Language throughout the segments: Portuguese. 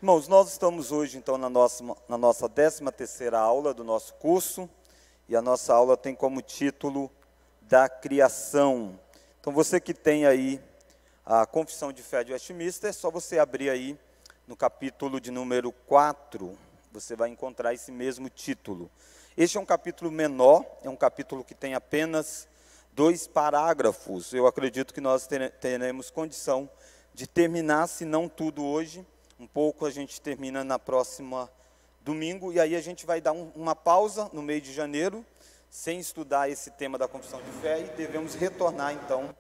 Irmãos, nós estamos hoje, então, na nossa 13ª aula do nosso curso, e a nossa aula tem como título da criação. Então, você que tem aí a Confissão de Fé de Westminster, é só você abrir aí no capítulo de número 4, você vai encontrar esse mesmo título. Este é um capítulo menor, é um capítulo que tem apenas 2 parágrafos. Eu acredito que nós teremos condição de terminar, se não tudo hoje, um pouco a gente termina na próxima domingo, e aí a gente vai dar uma pausa no mês de janeiro, sem estudar esse tema da confissão de fé, e devemos retornar, então,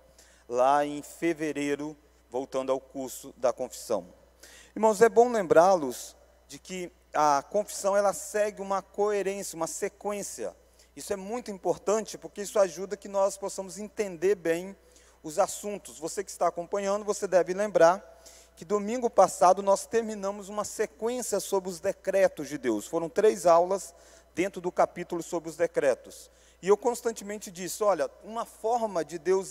lá em fevereiro, voltando ao curso da confissão. Irmãos, é bom lembrá-los de que a confissão, ela segue uma coerência, uma sequência. Isso é muito importante, porque isso ajuda que nós possamos entender bem os assuntos. Você que está acompanhando, você deve lembrar que domingo passado nós terminamos uma sequência sobre os decretos de Deus. Foram 3 aulas dentro do capítulo sobre os decretos. E eu constantemente disse, olha, uma forma de Deus,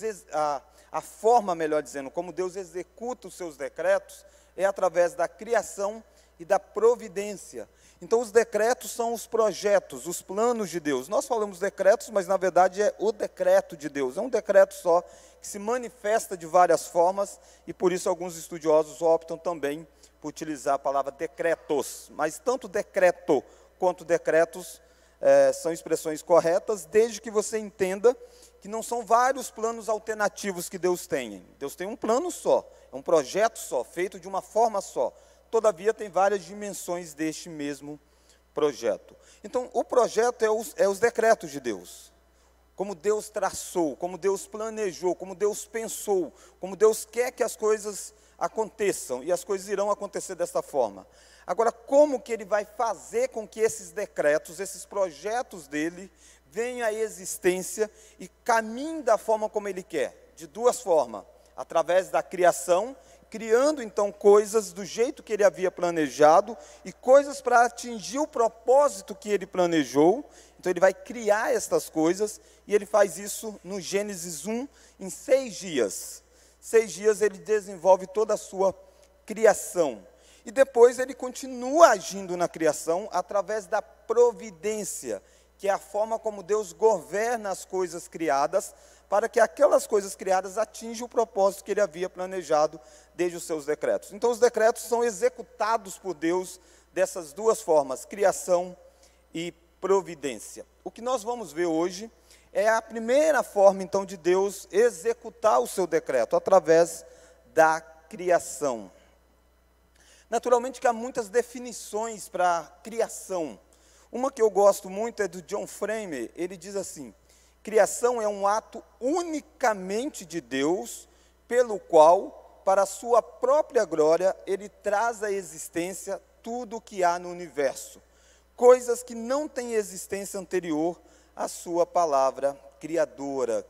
a forma, melhor dizendo, como Deus executa os seus decretos, é através da criação e da providência. Então, os decretos são os projetos, os planos de Deus. Nós falamos decretos, mas, na verdade, é o decreto de Deus. É um decreto só, que se manifesta de várias formas, e por isso alguns estudiosos optam também por utilizar a palavra decretos. Mas tanto decreto quanto decretos são expressões corretas, desde que você entenda que não são vários planos alternativos que Deus tem. Deus tem um plano só, é um projeto só, feito de uma forma só. Todavia, tem várias dimensões deste mesmo projeto. Então, o projeto é os decretos de Deus. Como Deus traçou, como Deus planejou, como Deus pensou, como Deus quer que as coisas aconteçam, e as coisas irão acontecer desta forma. Agora, como que Ele vai fazer com que esses decretos, esses projetos dEle, venham à existência e caminhem da forma como Ele quer? De 2 formas, através da criação, criando, então, coisas do jeito que Ele havia planejado, e coisas para atingir o propósito que Ele planejou. Então, Ele vai criar estas coisas, e Ele faz isso no Gênesis 1, em 6 dias. 6 dias Ele desenvolve toda a sua criação. E depois Ele continua agindo na criação através da providência, que é a forma como Deus governa as coisas criadas, para que aquelas coisas criadas atinjam o propósito que Ele havia planejado desde os seus decretos. Então, os decretos são executados por Deus dessas 2 formas, criação e providência. O que nós vamos ver hoje é a primeira forma, então, de Deus executar o seu decreto, através da criação. Naturalmente que há muitas definições para a criação. Uma que eu gosto muito é do John Frame. Ele diz assim: criação é um ato unicamente de Deus, pelo qual, para a sua própria glória, Ele traz à existência tudo o que há no universo, coisas que não têm existência anterior à sua palavra criadora.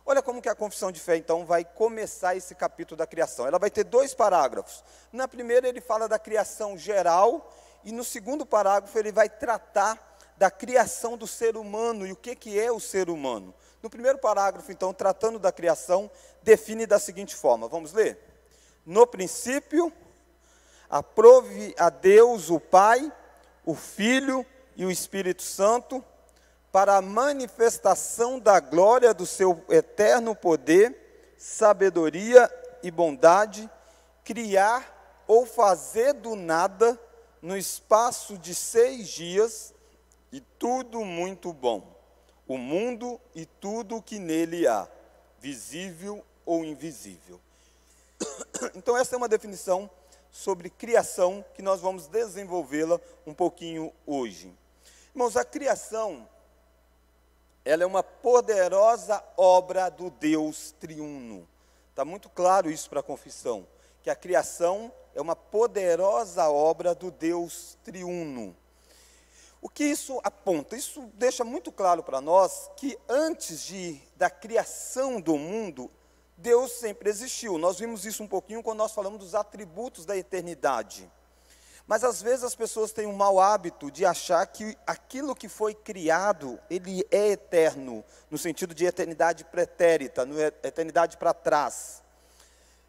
Olha como que a confissão de fé, então, vai começar esse capítulo da criação. Ela vai ter 2 parágrafos. Na primeira ele fala da criação geral, e no segundo parágrafo ele vai tratar da criação do ser humano e o que é o ser humano. No primeiro parágrafo, então, tratando da criação, define da seguinte forma, vamos ler? No princípio, aprove a Deus o Pai, o Filho e o Espírito Santo, para a manifestação da glória do seu eterno poder, sabedoria e bondade, criar ou fazer do nada, no espaço de 6 dias, e tudo muito bom, o mundo e tudo o que nele há, visível ou invisível. Então, essa é uma definição sobre criação, que nós vamos desenvolvê-la um pouquinho hoje. Irmãos, a criação, ela é uma poderosa obra do Deus triuno. Está muito claro isso para a confissão, que a criação é uma poderosa obra do Deus triuno. O que isso aponta? Isso deixa muito claro para nós que antes da criação do mundo, Deus sempre existiu. Nós vimos isso um pouquinho quando nós falamos dos atributos da eternidade. Mas às vezes as pessoas têm um mau hábito de achar que aquilo que foi criado, ele é eterno, no sentido de eternidade pretérita, eternidade para trás.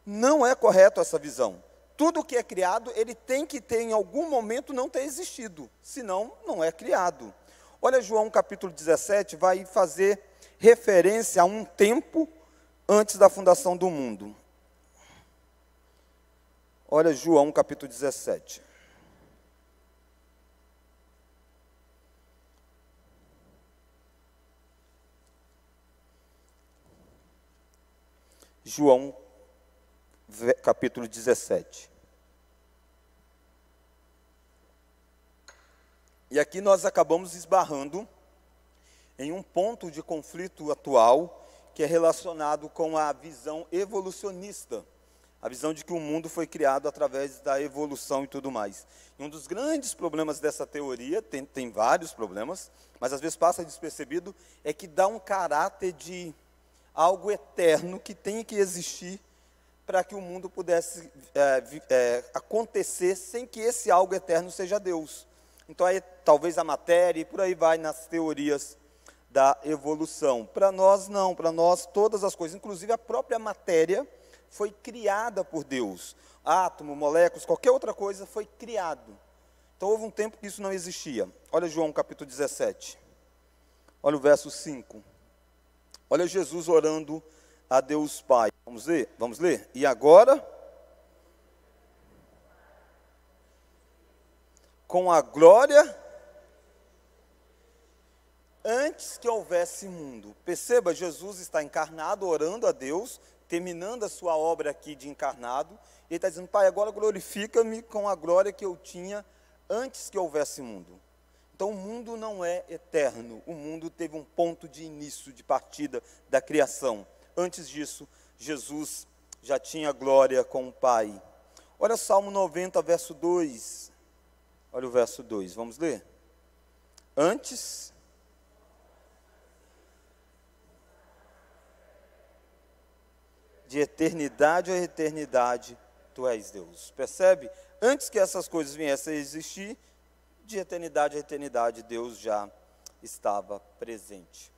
Não é correto essa visão. Tudo que é criado, ele tem que ter, em algum momento, não ter existido, senão não é criado. Olha, João capítulo 17 vai fazer referência a um tempo antes da fundação do mundo. Olha, João capítulo 17. João capítulo 17. E aqui nós acabamos esbarrando em um ponto de conflito atual que é relacionado com a visão evolucionista, a visão de que o mundo foi criado através da evolução e tudo mais. E um dos grandes problemas dessa teoria, tem vários problemas, mas às vezes passa despercebido, é que dá um caráter de algo eterno que tem que existir para que o mundo pudesse acontecer sem que esse algo eterno seja Deus. Então, aí, talvez a matéria, e por aí vai nas teorias da evolução. Para nós, não. Para nós, todas as coisas, inclusive a própria matéria, foi criada por Deus. Átomo, moléculas, qualquer outra coisa foi criado. Então, houve um tempo que isso não existia. Olha João capítulo 17. Olha o verso 5. Olha Jesus orando a Deus Pai. Vamos ler? Vamos ler? E agora, com a glória, antes que houvesse mundo. Perceba, Jesus está encarnado, orando a Deus, terminando a sua obra aqui de encarnado. Ele está dizendo, Pai, agora glorifica-me com a glória que eu tinha antes que houvesse mundo. Então o mundo não é eterno, o mundo teve um ponto de início, de partida da criação. Antes disso, Jesus já tinha glória com o Pai. Olha Salmo 90, verso 2. Olha o verso 2, vamos ler? Antes de eternidade a eternidade, Tu és Deus. Percebe? Antes que essas coisas viessem a existir, de eternidade a eternidade, Deus já estava presente.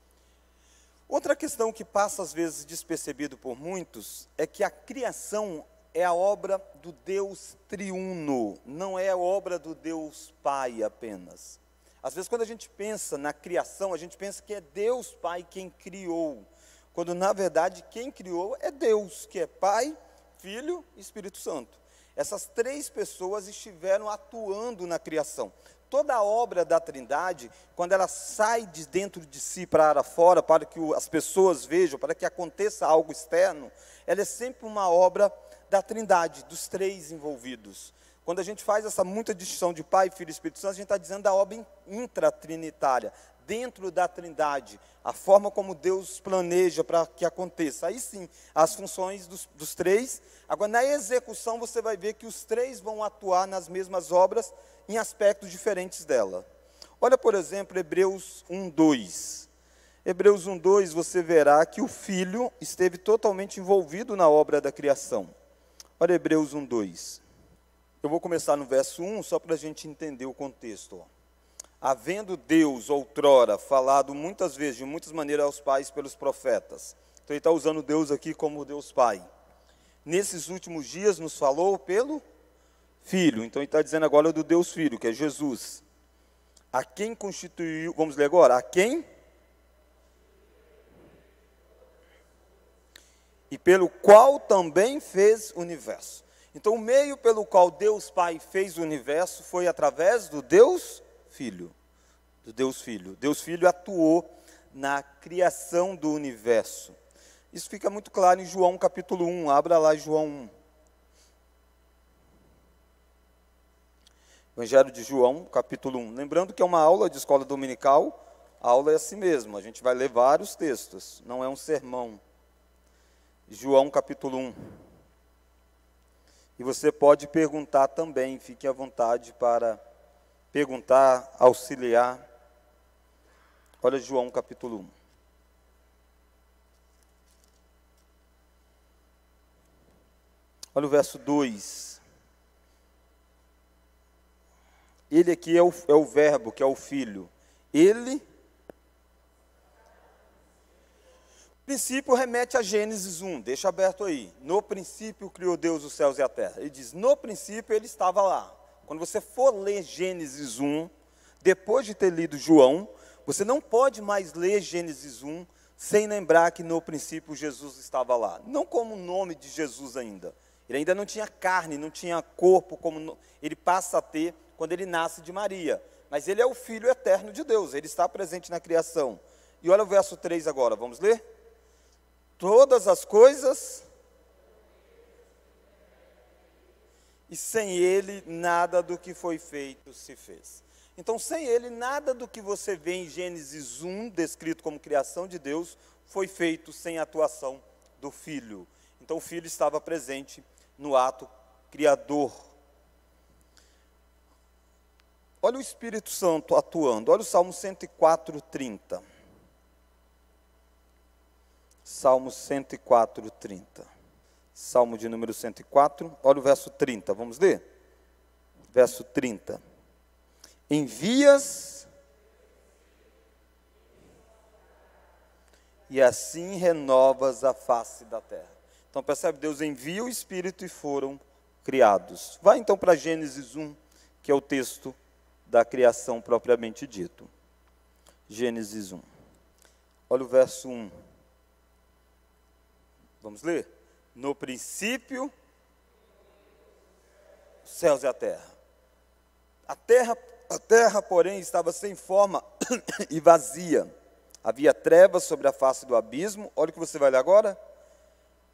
Outra questão que passa às vezes despercebido por muitos, é que a criação é a obra do Deus triuno, não é a obra do Deus Pai apenas. Às vezes quando a gente pensa na criação, a gente pensa que é Deus Pai quem criou, quando na verdade quem criou é Deus, que é Pai, Filho e Espírito Santo. Essas três pessoas estiveram atuando na criação. Toda a obra da Trindade, quando ela sai de dentro de si para fora, para que as pessoas vejam, para que aconteça algo externo, ela é sempre uma obra da Trindade, dos três envolvidos. Quando a gente faz essa muita distinção de Pai, Filho e Espírito Santo, a gente está dizendo da obra intratrinitária, dentro da Trindade, a forma como Deus planeja para que aconteça. Aí sim, as funções dos três. Agora, na execução, você vai ver que os três vão atuar nas mesmas obras, em aspectos diferentes dela. Olha, por exemplo, Hebreus 1:2. Hebreus 1:2, você verá que o Filho esteve totalmente envolvido na obra da criação. Olha Hebreus 1:2. Eu vou começar no verso 1, só para a gente entender o contexto. Havendo Deus, outrora, falado muitas vezes, de muitas maneiras aos pais pelos profetas. Então ele está usando Deus aqui como Deus Pai. Nesses últimos dias nos falou pelo Filho. Então ele está dizendo agora do Deus Filho, que é Jesus. A quem constituiu, vamos ler agora, a quem? E pelo qual também fez o universo. Então o meio pelo qual Deus Pai fez o universo foi através do Deus Filho. Do Deus Filho. Deus Filho atuou na criação do universo. Isso fica muito claro em João capítulo 1. Abra lá João 1. Evangelho de João, capítulo 1. Lembrando que é uma aula de escola dominical, a aula é assim mesmo, a gente vai ler vários textos, não é um sermão. João, capítulo 1. E você pode perguntar também, fique à vontade para perguntar, auxiliar. Olha João, capítulo 1. Olha o verso 2. Ele aqui é o verbo, que é o Filho. Ele princípio remete a Gênesis 1, deixa aberto aí. No princípio criou Deus os céus e a terra. Ele diz, no princípio ele estava lá. Quando você for ler Gênesis 1, depois de ter lido João, você não pode mais ler Gênesis 1 sem lembrar que no princípio Jesus estava lá. Não como o nome de Jesus ainda. Ele ainda não tinha carne, não tinha corpo, como ele passa a ter quando ele nasce de Maria. Mas ele é o Filho eterno de Deus, ele está presente na criação. E olha o verso 3 agora, vamos ler? Todas as coisas, e sem ele nada do que foi feito se fez. Então, sem ele, nada do que você vê em Gênesis 1, descrito como criação de Deus, foi feito sem a atuação do Filho. Então, o Filho estava presente no ato criador. Olha o Espírito Santo atuando, olha o Salmo 104, 30. Salmo 104, 30. Salmo de número 104, olha o verso 30, vamos ler? Verso 30. Envias e assim renovas a face da terra. Então percebe, Deus envia o Espírito e foram criados. Vai então para Gênesis 1, que é o texto da criação propriamente dito. Gênesis 1. Olha o verso 1. Vamos ler? No princípio, os céus e a terra. A terra, porém, estava sem forma e vazia. Havia trevas sobre a face do abismo. Olha o que você vai ler agora.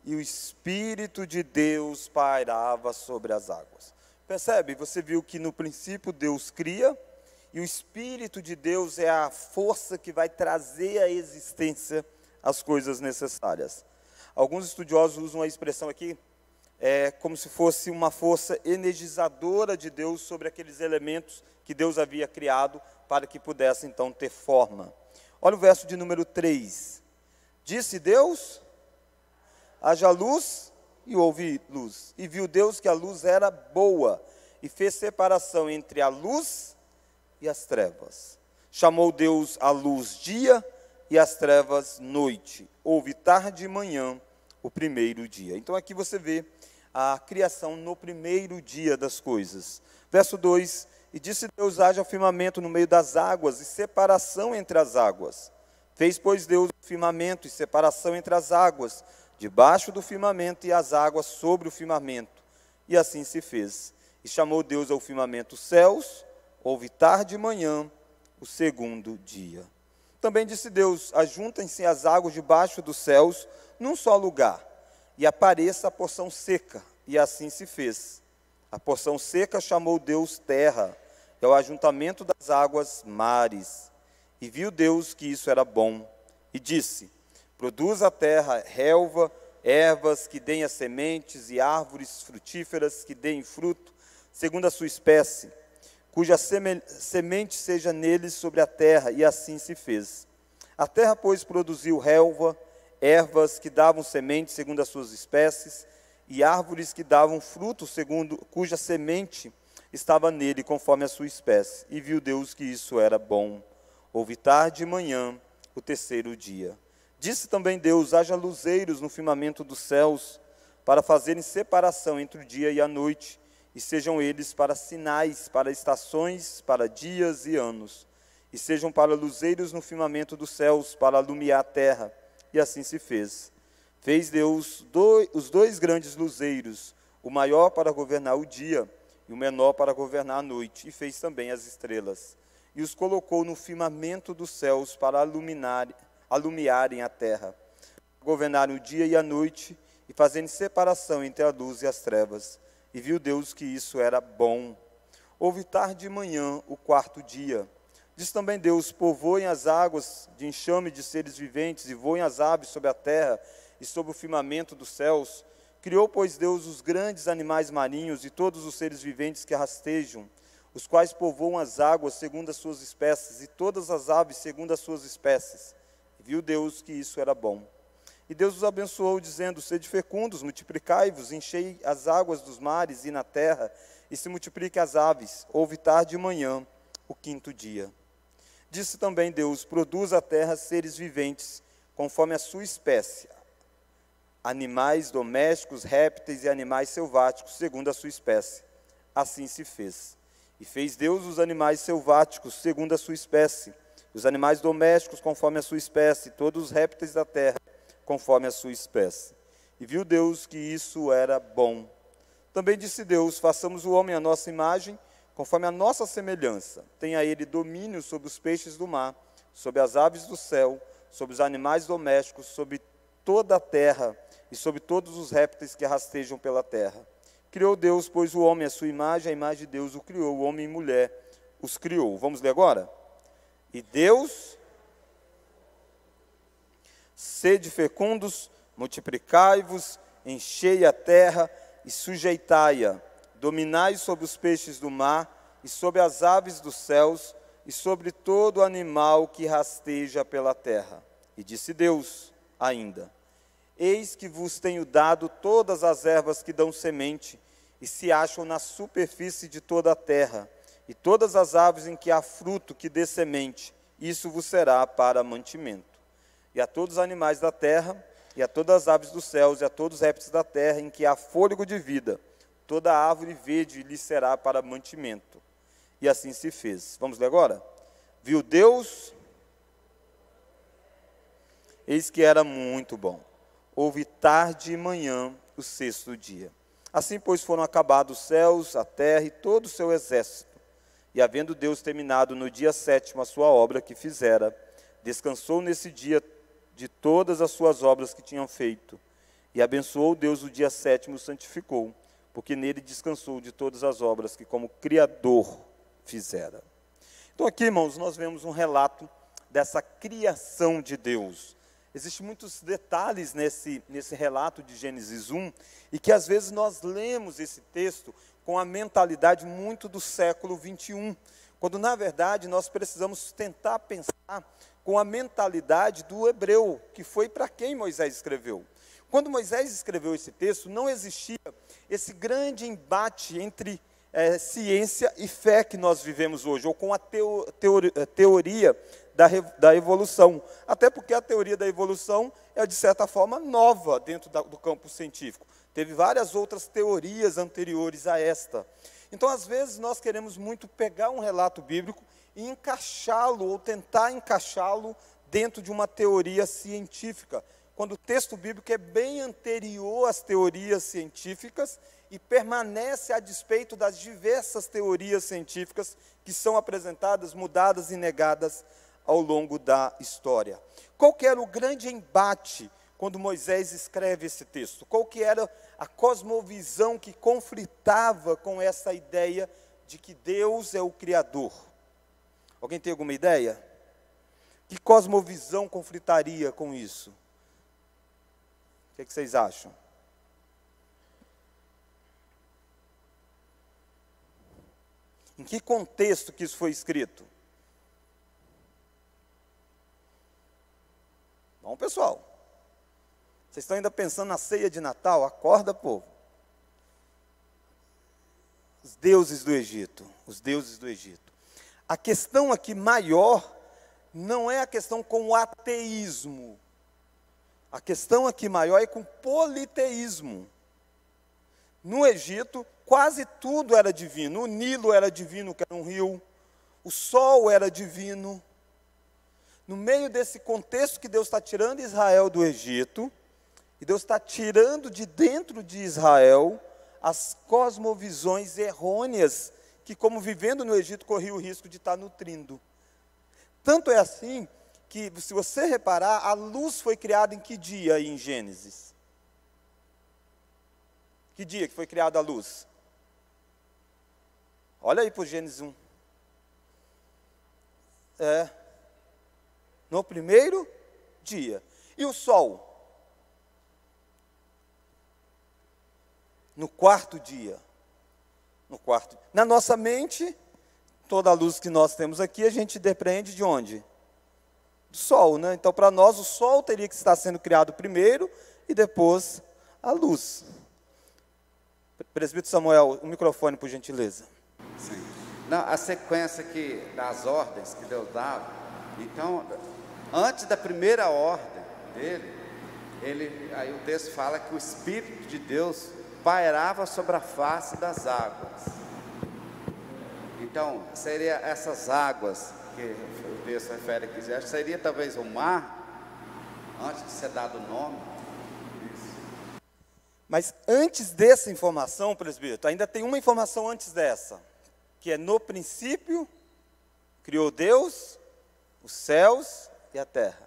E o Espírito de Deus pairava sobre as águas. Percebe? Você viu que no princípio Deus cria, e o Espírito de Deus é a força que vai trazer à existência as coisas necessárias. Alguns estudiosos usam a expressão aqui, como se fosse uma força energizadora de Deus sobre aqueles elementos que Deus havia criado para que pudesse então ter forma. Olha o verso de número 3. Disse Deus, haja luz, e houve luz. E viu Deus que a luz era boa, e fez separação entre a luz e as trevas. Chamou Deus a luz dia, e as trevas noite. Houve tarde e manhã, o primeiro dia. Então aqui você vê a criação no primeiro dia das coisas. Verso 2, e disse Deus, haja firmamento no meio das águas, e separação entre as águas. Fez, pois, Deus o firmamento, e separação entre as águas, debaixo do firmamento, e as águas sobre o firmamento. E assim se fez. E chamou Deus ao firmamento céus, houve tarde e manhã, o segundo dia. Também disse Deus, ajuntem-se as águas debaixo dos céus, num só lugar, e apareça a porção seca, e assim se fez. A porção seca chamou Deus terra, e ao ajuntamento das águas, mares. E viu Deus que isso era bom, e disse, produz a terra relva, ervas que deem as sementes, e árvores frutíferas que deem fruto, segundo a sua espécie, cuja semente seja neles sobre a terra, e assim se fez. A terra, pois, produziu relva, ervas que davam semente segundo as suas espécies, e árvores que davam fruto segundo cuja semente estava nele conforme a sua espécie. E viu Deus que isso era bom. Houve tarde e manhã, o terceiro dia. Disse também Deus, haja luzeiros no firmamento dos céus, para fazerem separação entre o dia e a noite, e sejam eles para sinais, para estações, para dias e anos, e sejam para luzeiros no firmamento dos céus, para alumiar a terra. E assim se fez. Fez Deus os dois grandes luzeiros, o maior para governar o dia, e o menor para governar a noite, e fez também as estrelas. E os colocou no firmamento dos céus para alumiarem a terra, governarem o dia e a noite, e fazendo separação entre a luz e as trevas. E viu Deus que isso era bom. Houve tarde e manhã, o quarto dia. Diz também Deus, povoem as águas de enxame de seres viventes, e voem as aves sobre a terra e sobre o firmamento dos céus. Criou, pois, Deus os grandes animais marinhos e todos os seres viventes que rastejam, os quais povoam as águas segundo as suas espécies, e todas as aves segundo as suas espécies. E viu Deus que isso era bom. E Deus os abençoou, dizendo, sede fecundos, multiplicai-vos, enchei as águas dos mares e na terra, e se multipliquem as aves. Houve tarde e manhã, o quinto dia. Disse também Deus, produz a terra seres viventes, conforme a sua espécie, animais domésticos, répteis e animais selváticos, segundo a sua espécie. Assim se fez. E fez Deus os animais selváticos, segundo a sua espécie, os animais domésticos, conforme a sua espécie, e todos os répteis da terra, conforme a sua espécie. E viu Deus que isso era bom. Também disse Deus: façamos o homem à nossa imagem, conforme a nossa semelhança. Tenha ele domínio sobre os peixes do mar, sobre as aves do céu, sobre os animais domésticos, sobre toda a terra e sobre todos os répteis que rastejam pela terra. Criou Deus, pois, o homem à sua imagem, a imagem de Deus o criou, o homem e mulher os criou. Vamos ler agora? E Deus, sede fecundos, multiplicai-vos, enchei a terra e sujeitai-a, dominai sobre os peixes do mar e sobre as aves dos céus e sobre todo animal que rasteja pela terra. E disse Deus ainda: eis que vos tenho dado todas as ervas que dão semente e se acham na superfície de toda a terra, e todas as aves em que há fruto que dê semente, isso vos será para mantimento. E a todos os animais da terra, e a todas as aves dos céus, e a todos os répteis da terra em que há fôlego de vida, toda árvore verde lhe será para mantimento. E assim se fez. Vamos ler agora? Viu Deus, eis que era muito bom. Houve tarde e manhã o sexto dia. Assim, pois, foram acabados os céus, a terra e todo o seu exército. E havendo Deus terminado no dia sétimo a sua obra que fizera, descansou nesse dia de todas as suas obras que tinham feito. E abençoou Deus o dia sétimo e o santificou, porque nele descansou de todas as obras que como Criador fizera. Então aqui, irmãos, nós vemos um relato dessa criação de Deus. Existem muitos detalhes nesse relato de Gênesis 1, e que às vezes nós lemos esse texto com a mentalidade muito do século 21, quando na verdade nós precisamos tentar pensar com a mentalidade do hebreu, que foi para quem Moisés escreveu. Quando Moisés escreveu esse texto, não existia esse grande embate entre ciência e fé que nós vivemos hoje, ou com a teoria da evolução. Até porque a teoria da evolução é, de certa forma, nova dentro do campo científico. Teve várias outras teorias anteriores a esta. Então, às vezes, nós queremos muito pegar um relato bíblico e encaixá-lo, ou tentar encaixá-lo dentro de uma teoria científica, quando o texto bíblico é bem anterior às teorias científicas e permanece a despeito das diversas teorias científicas que são apresentadas, mudadas e negadas ao longo da história. Qual que era o grande embate quando Moisés escreve esse texto? Qual que era a cosmovisão que conflitava com essa ideia de que Deus é o Criador? Alguém tem alguma ideia? Que cosmovisão conflitaria com isso? O que vocês acham? Em que contexto que isso foi escrito? Bom, pessoal, vocês estão ainda pensando na ceia de Natal? Acorda, povo. Os deuses do Egito, os deuses do Egito. A questão aqui maior não é a questão com o ateísmo. A questão aqui maior é com o politeísmo. No Egito, quase tudo era divino. O Nilo era divino, que era um rio. O sol era divino. No meio desse contexto que Deus está tirando Israel do Egito, e Deus está tirando de dentro de Israel as cosmovisões errôneas que, como vivendo no Egito, corria o risco de estar nutrindo. Tanto é assim que, se você reparar, a luz foi criada em que dia aí em Gênesis? Que dia que foi criada a luz? Olha aí para o Gênesis 1. No primeiro dia. E o sol? No quarto dia. No quarto. Na nossa mente, toda a luz que nós temos aqui, a gente depreende de onde? Do sol, né? Então, para nós, o sol teria que estar sendo criado primeiro e depois a luz. Presbítero Samuel, o microfone, por gentileza. Sim. Não, a sequência das ordens que Deus dava. Então, antes da primeira ordem, dele, aí o texto fala que o Espírito de Deus pairava sobre a face das águas. Então, seria essas águas que o texto refere aqui, acho que seria talvez o mar, antes de ser dado o nome. Mas antes dessa informação, presbítero, ainda tem uma informação antes dessa, que é: no princípio criou Deus os céus e a terra.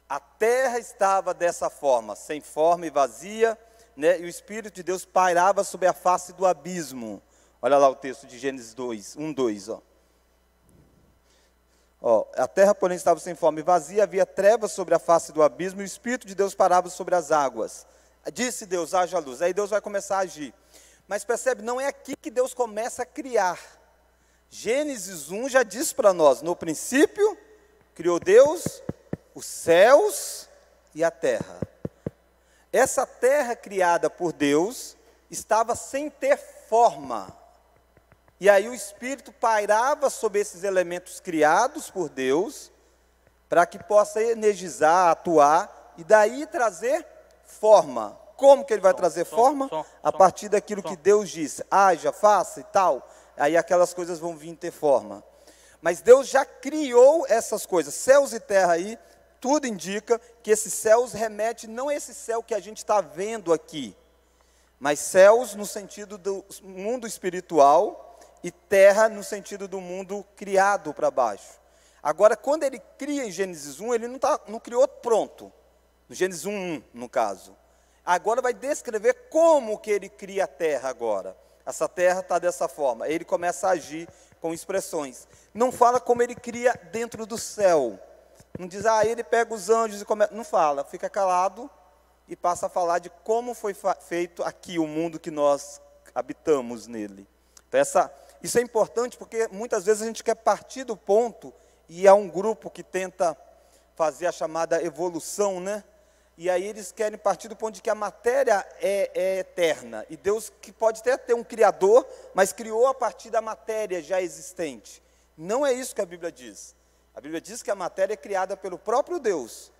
A terra estava dessa forma, sem forma e vazia, né? E o Espírito de Deus pairava sobre a face do abismo. Olha lá o texto de Gênesis 2, a terra, porém, estava sem forma e vazia, havia trevas sobre a face do abismo, e o Espírito de Deus parava sobre as águas. Disse Deus: haja luz. Aí Deus vai começar a agir. Mas percebe, não é aqui que Deus começa a criar. Gênesis 1 já diz para nós: no princípio criou Deus os céus e a terra. Essa terra criada por Deus estava sem ter forma. E aí o Espírito pairava sobre esses elementos criados por Deus, para que possa energizar, atuar, e daí trazer forma. Como que ele vai trazer forma? A partir daquilo que Deus disse: haja, faça e tal. Aí aquelas coisas vão vir ter forma. Mas Deus já criou essas coisas, céus e terra aí, tudo indica que esses céus remete não a esse céu que a gente está vendo aqui, mas céus no sentido do mundo espiritual, e terra no sentido do mundo criado para baixo. Agora, quando ele cria em Gênesis 1, ele não criou pronto. No Gênesis 1, no caso. Agora vai descrever como que ele cria a terra agora. Essa terra está dessa forma. Ele começa a agir com expressões. Não fala como ele cria dentro do céu. Não diz, ele pega os anjos e começa. Não fala, fica calado e passa a falar de como foi feito aqui o mundo que nós habitamos nele. Então, isso é importante porque muitas vezes a gente quer partir do ponto, e há um grupo que tenta fazer a chamada evolução, né? E aí eles querem partir do ponto de que a matéria é eterna, e Deus, que pode até ter um criador, mas criou a partir da matéria já existente. Não é isso que a Bíblia diz. A Bíblia diz que a matéria é criada pelo próprio Deus.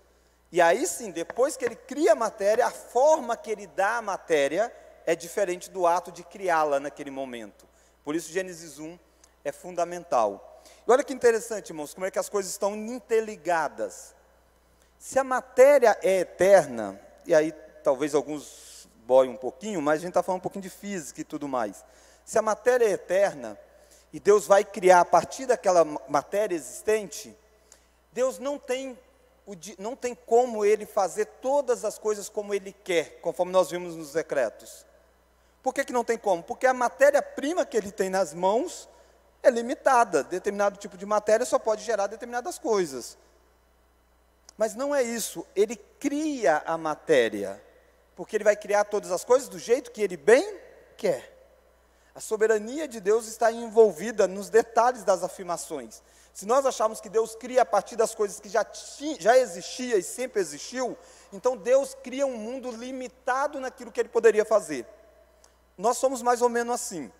E aí sim, depois que ele cria a matéria, a forma que ele dá à matéria é diferente do ato de criá-la naquele momento. Por isso Gênesis 1 é fundamental. E olha que interessante, irmãos, como é que as coisas estão interligadas. Se a matéria é eterna, e aí talvez alguns boiem um pouquinho, mas a gente está falando um pouquinho de física e tudo mais. Se a matéria é eterna, e Deus vai criar a partir daquela matéria existente, Deus não tem como Ele fazer todas as coisas como Ele quer, conforme nós vimos nos decretos. Por que não tem como? Porque a matéria-prima que Ele tem nas mãos é limitada. Determinado tipo de matéria só pode gerar determinadas coisas. Mas não é isso. Ele cria a matéria, porque Ele vai criar todas as coisas do jeito que Ele bem quer. A soberania de Deus está envolvida nos detalhes das afirmações. Se nós acharmos que Deus cria a partir das coisas que já existia e sempre existiu, então Deus cria um mundo limitado naquilo que Ele poderia fazer. Nós somos mais ou menos assim.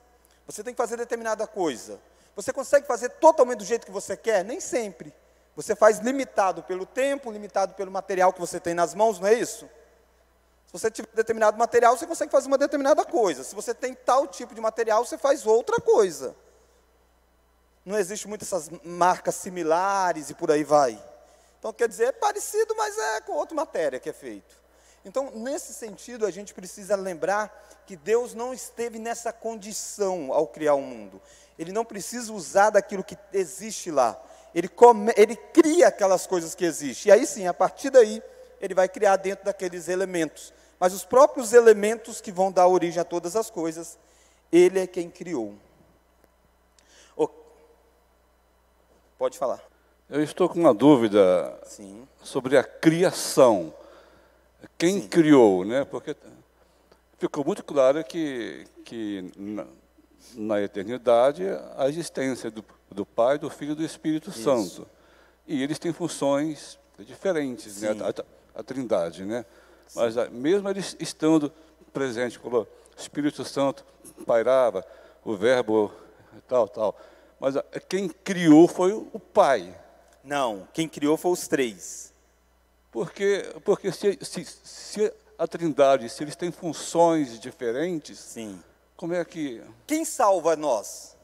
Você tem que fazer determinada coisa. Você consegue fazer totalmente do jeito que você quer? Nem sempre. Você faz limitado pelo tempo, limitado pelo material que você tem nas mãos, não é isso? Se você tiver determinado material, você consegue fazer uma determinada coisa. Se você tem tal tipo de material, você faz outra coisa. Não existe muitas essas marcas similares e por aí vai. Então, quer dizer, é parecido, mas é com outra matéria que é feito. Então, nesse sentido, a gente precisa lembrar que Deus não esteve nessa condição ao criar o mundo. Ele não precisa usar daquilo que existe lá. Ele cria aquelas coisas que existem. E aí sim, a partir daí, Ele vai criar dentro daqueles elementos. Mas os próprios elementos que vão dar origem a todas as coisas, Ele é quem criou. Pode falar. Eu estou com uma dúvida sobre a criação. Quem criou, né? Porque ficou muito claro que na eternidade a existência do Pai, do Filho e do Espírito Santo. E eles têm funções diferentes, né? A Trindade, né? Mas mesmo eles estando presentes, o Espírito Santo pairava, o Verbo tal. Mas quem criou foi o Pai. Não, quem criou foi os três. Porque se a Trindade, se eles têm funções diferentes, Sim. como é que... Quem salva nós?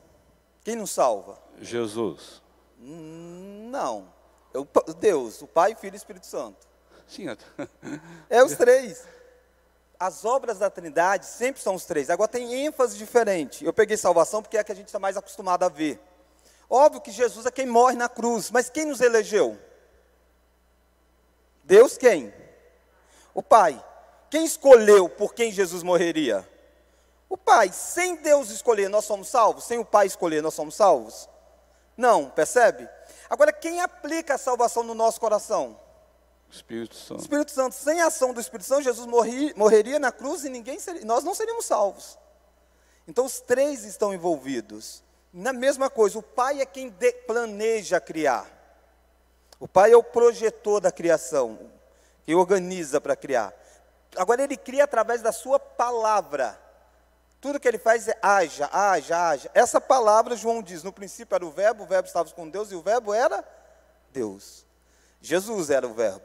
Quem nos salva? Jesus. Não. Deus, o Pai, Filho e Espírito Santo. Sim. É os três. As obras da Trindade sempre são os três. Agora tem ênfase diferente. Eu peguei salvação porque é a que a gente está mais acostumado a ver. Óbvio que Jesus é quem morre na cruz, mas quem nos elegeu? Deus quem? O Pai. Quem escolheu por quem Jesus morreria? O Pai. Sem Deus escolher, nós somos salvos? Sem o Pai escolher, nós somos salvos? Não, percebe? Agora, quem aplica a salvação no nosso coração? Espírito Santo. Espírito Santo. Sem a ação do Espírito Santo, Jesus morreria na cruz e nós não seríamos salvos. Então, os três estão envolvidos. Na mesma coisa, o Pai é quem planeja criar. O Pai é o projetor da criação, que organiza para criar. Agora, Ele cria através da sua palavra. Tudo que Ele faz é haja, haja, haja. Essa palavra, João diz, no princípio era o Verbo estava com Deus e o Verbo era Deus. Jesus era o Verbo.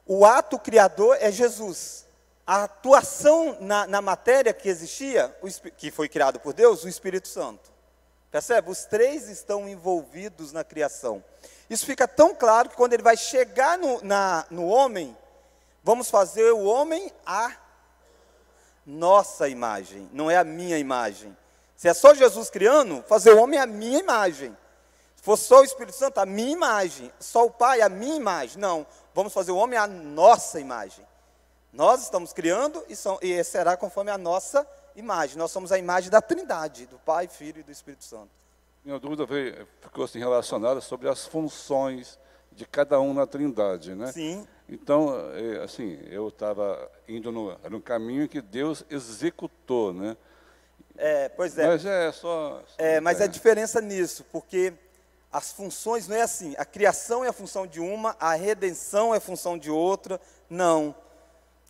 O ato criador é Jesus. A atuação na matéria que existia, que foi criado por Deus, o Espírito Santo. Percebe? Os três estão envolvidos na criação. Isso fica tão claro que quando ele vai chegar no homem, vamos fazer o homem a nossa imagem, não é a minha imagem. Se é só Jesus criando, fazer o homem a minha imagem. Se for só o Espírito Santo, a minha imagem. Só o Pai, a minha imagem. Não, vamos fazer o homem a nossa imagem. Nós estamos criando e será conforme a nossa imagem. Nós somos a imagem da Trindade, do Pai, Filho e do Espírito Santo. Minha dúvida ficou assim, relacionada sobre as funções de cada um na Trindade, né? Sim. Então, assim, eu estava indo no caminho que Deus executou, né? Pois é. Mas é só... Mas a diferença nisso, porque as funções não é assim. A criação é a função de uma, a redenção é a função de outra. Não.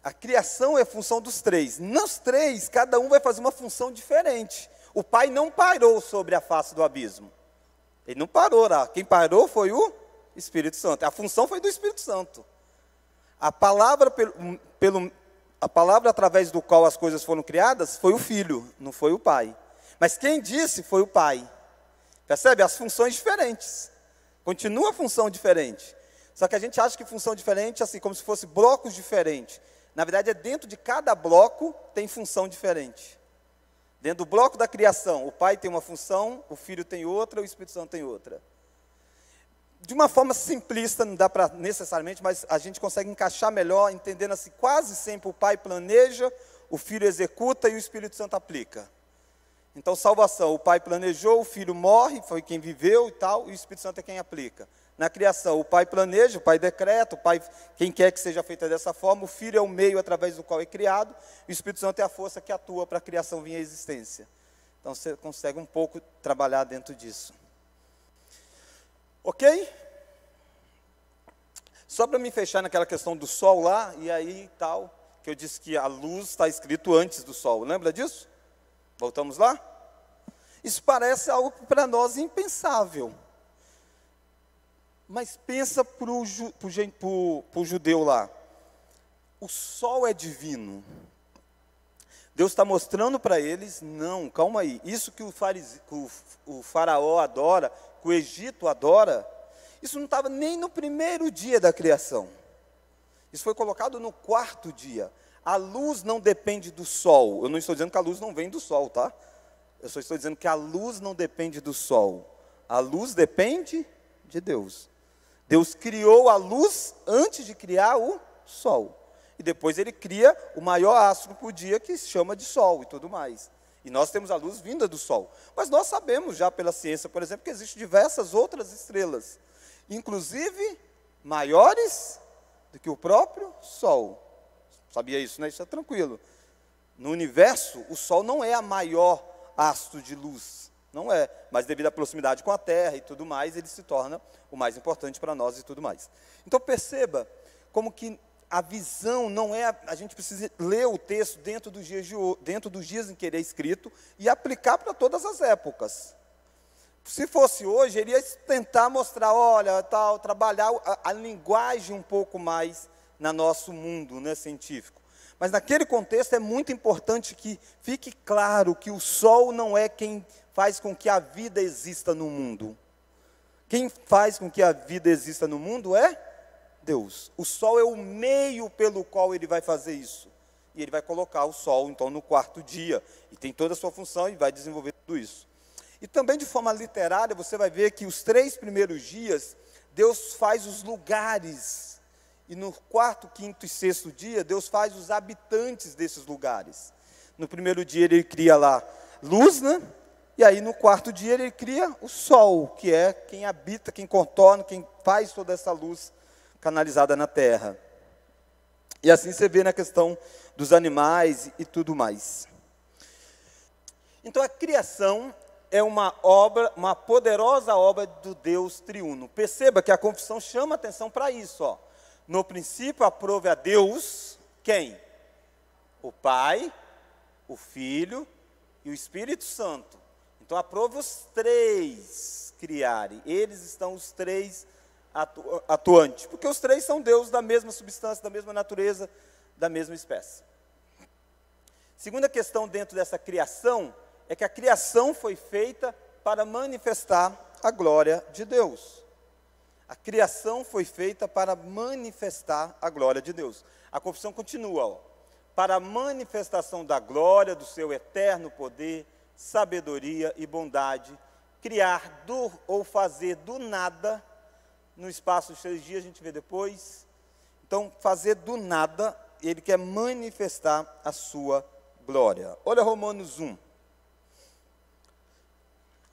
A criação é a função dos três. Nos três, cada um vai fazer uma função diferente. O Pai não parou sobre a face do abismo. Ele não parou lá. Quem parou foi o Espírito Santo. A função foi do Espírito Santo. A palavra, a palavra através do qual as coisas foram criadas foi o Filho, não foi o Pai. Mas quem disse foi o Pai. Percebe? As funções diferentes. Continua a função diferente. Só que a gente acha que função diferente, assim, como se fosse blocos diferentes. Na verdade, dentro de cada bloco tem função diferente. Dentro do bloco da criação, o Pai tem uma função, o Filho tem outra, o Espírito Santo tem outra. De uma forma simplista, não dá para necessariamente, mas a gente consegue encaixar melhor, entendendo assim, quase sempre o Pai planeja, o Filho executa e o Espírito Santo aplica. Então, salvação, o Pai planejou, o Filho morre, foi quem viveu e tal, e o Espírito Santo é quem aplica. Na criação, o Pai planeja, o Pai decreta, o Pai, quem quer que seja feita dessa forma, o Filho é o meio através do qual é criado, e o Espírito Santo é a força que atua para a criação vir à existência. Então, você consegue um pouco trabalhar dentro disso. Ok? Só para me fechar naquela questão do sol lá, e aí tal, que eu disse que a luz está escrito antes do sol, lembra disso? Voltamos lá? Isso parece algo para nós impensável. Mas pensa para o judeu lá. O sol é divino. Deus está mostrando para eles, não, calma aí. Isso que o faraó adora, que o Egito adora, isso não estava nem no primeiro dia da criação. Isso foi colocado no quarto dia. A luz não depende do sol. Eu não estou dizendo que a luz não vem do sol, tá? Eu só estou dizendo que a luz não depende do sol. A luz depende de Deus. Deus criou a luz antes de criar o sol. E depois ele cria o maior astro por dia, que se chama de sol e tudo mais. E nós temos a luz vinda do sol. Mas nós sabemos já pela ciência, por exemplo, que existem diversas outras estrelas. Inclusive maiores do que o próprio sol. Sabia isso, né? Isso é tranquilo. No universo, o sol não é a maior astro de luz. Não é, mas devido à proximidade com a Terra e tudo mais, ele se torna o mais importante para nós e tudo mais. Então perceba como que a visão não é, a gente precisa ler o texto dentro dos dias em que ele é escrito e aplicar para todas as épocas. Se fosse hoje, ele ia tentar mostrar, olha, tal, trabalhar a linguagem um pouco mais no nosso mundo, né, científico. Mas naquele contexto é muito importante que fique claro que o Sol não é quem faz com que a vida exista no mundo. Quem faz com que a vida exista no mundo é Deus. O Sol é o meio pelo qual ele vai fazer isso. E ele vai colocar o Sol, então, no quarto dia. E tem toda a sua função e vai desenvolver tudo isso. E também, de forma literária, você vai ver que os 3 primeiros dias, Deus faz os lugares. E no quarto, quinto e sexto dia, Deus faz os habitantes desses lugares. No primeiro dia, ele cria lá luz, né? E aí, no quarto dia, ele cria o sol, que é quem habita, quem contorna, quem faz toda essa luz canalizada na terra. E assim você vê na questão dos animais e tudo mais. Então, a criação é uma obra, uma poderosa obra do Deus triuno. Perceba que a confissão chama atenção para isso, ó. No princípio, aprove a Deus, quem? O Pai, o Filho e o Espírito Santo. Então, aprove os 3 criarem. Eles estão os 3 atuantes. Porque os 3 são Deus da mesma substância, da mesma natureza, da mesma espécie. Segunda questão dentro dessa criação é que a criação foi feita para manifestar a glória de Deus. A criação foi feita para manifestar a glória de Deus. A confissão continua, ó, para a manifestação da glória do seu eterno poder, sabedoria e bondade, criar ou fazer do nada, no espaço de 3 dias, a gente vê depois. Então, fazer do nada, ele quer manifestar a sua glória. Olha Romanos 1.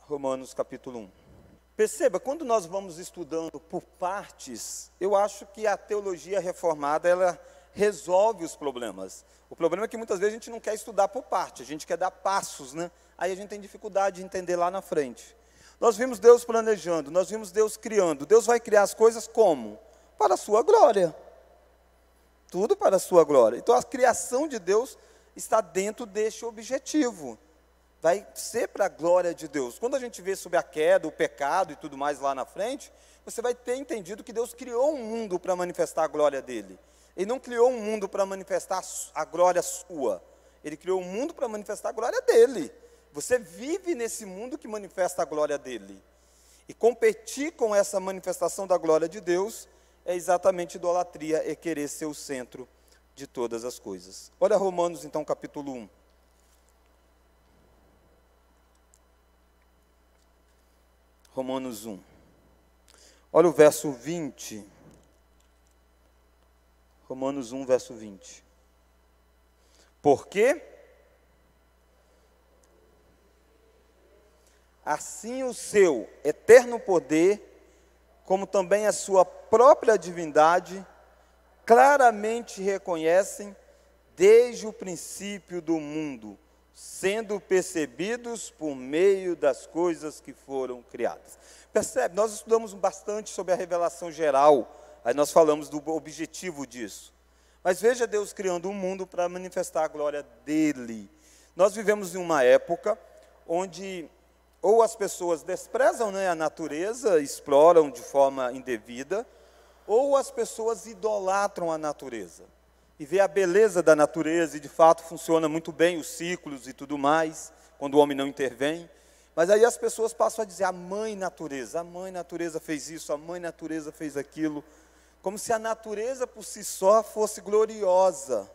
Romanos capítulo 1. Perceba, quando nós vamos estudando por partes, eu acho que a teologia reformada, ela resolve os problemas. O problema é que muitas vezes a gente não quer estudar por parte, a gente quer dar passos, né? Aí a gente tem dificuldade de entender lá na frente. Nós vimos Deus planejando, nós vimos Deus criando. Deus vai criar as coisas como? Para a sua glória. Tudo para a sua glória. Então a criação de Deus está dentro deste objetivo. Vai ser para a glória de Deus. Quando a gente vê sobre a queda, o pecado e tudo mais lá na frente, você vai ter entendido que Deus criou um mundo para manifestar a glória dele. Ele não criou um mundo para manifestar a glória sua. Ele criou um mundo para manifestar a glória dele. Você vive nesse mundo que manifesta a glória dele. E competir com essa manifestação da glória de Deus é exatamente idolatria, é querer ser o centro de todas as coisas. Olha Romanos, então, capítulo 1. Romanos 1. Olha o verso 20. Romanos 1, verso 20. Porque assim o seu eterno poder, como também a sua própria divindade, claramente reconhecem desde o princípio do mundo, sendo percebidos por meio das coisas que foram criadas. Percebe? Nós estudamos bastante sobre a revelação geral, aí nós falamos do objetivo disso. Mas veja Deus criando um mundo para manifestar a glória dele. Nós vivemos em uma época onde ou as pessoas desprezam, né, a natureza, exploram de forma indevida, ou as pessoas idolatram a natureza. E vê a beleza da natureza, e de fato funciona muito bem os ciclos e tudo mais, quando o homem não intervém. Mas aí as pessoas passam a dizer, a mãe natureza fez isso, a mãe natureza fez aquilo, como se a natureza por si só fosse gloriosa.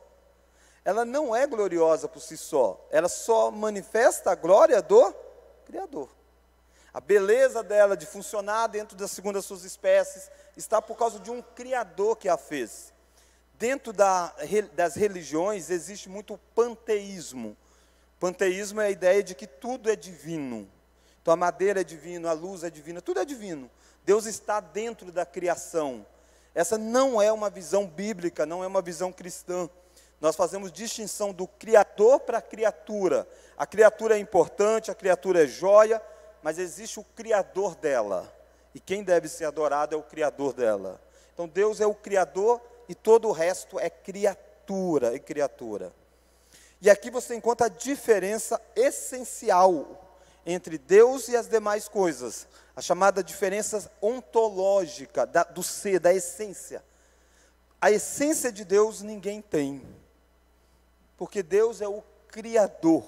Ela não é gloriosa por si só, ela só manifesta a glória do Criador. A beleza dela de funcionar dentro da segunda das suas espécies está por causa de um Criador que a fez. Dentro das religiões existe muito panteísmo. Panteísmo é a ideia de que tudo é divino. Então a madeira é divina, a luz é divina, tudo é divino. Deus está dentro da criação. Essa não é uma visão bíblica, não é uma visão cristã. Nós fazemos distinção do Criador para a criatura. A criatura é importante, a criatura é joia, mas existe o Criador dela. E quem deve ser adorado é o Criador dela. Então Deus é o Criador e todo o resto é criatura e criatura. E aqui você encontra a diferença essencial entre Deus e as demais coisas, a chamada diferença ontológica do ser, da essência. A essência de Deus ninguém tem, porque Deus é o Criador.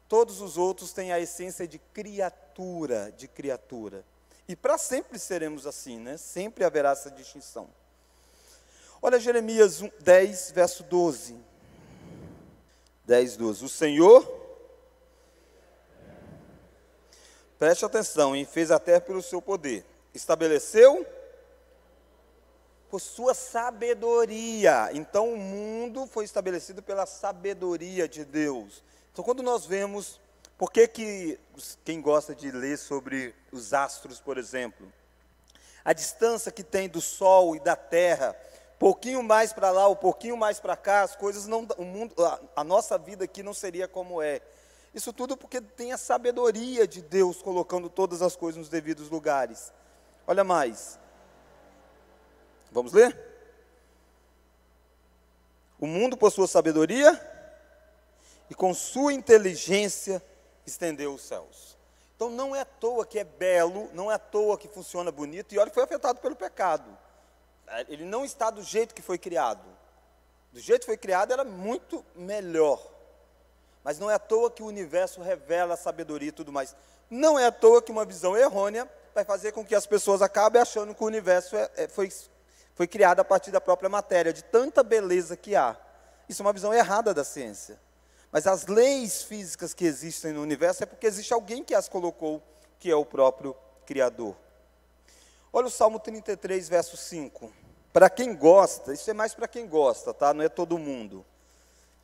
Todos os outros têm a essência de criatura, E para sempre seremos assim, né? Sempre haverá essa distinção. Olha Jeremias 10, verso 12. 10, 12. O Senhor, preste atenção, e fez a terra pelo seu poder. Estabeleceu por sua sabedoria. Então o mundo foi estabelecido pela sabedoria de Deus. Então quando nós vemos, por que quem gosta de ler sobre os astros, por exemplo, a distância que tem do Sol e da Terra, pouquinho mais para lá, ou pouquinho mais para cá, as coisas não, o mundo, a nossa vida aqui não seria como é. Isso tudo porque tem a sabedoria de Deus colocando todas as coisas nos devidos lugares. Olha mais. Vamos ler? O mundo por sua sabedoria e com sua inteligência estendeu os céus. Então não é à toa que é belo, não é à toa que funciona bonito, e olha que foi afetado pelo pecado. Ele não está do jeito que foi criado. Do jeito que foi criado era muito melhor. Mas não é à toa que o universo revela a sabedoria e tudo mais. Não é à toa que uma visão errônea vai fazer com que as pessoas acabem achando que o universo foi criado a partir da própria matéria, de tanta beleza que há. Isso é uma visão errada da ciência. Mas as leis físicas que existem no universo é porque existe alguém que as colocou, que é o próprio Criador. Olha o Salmo 33, verso 5. Para quem gosta, isso é mais para quem gosta, tá? Não é todo mundo.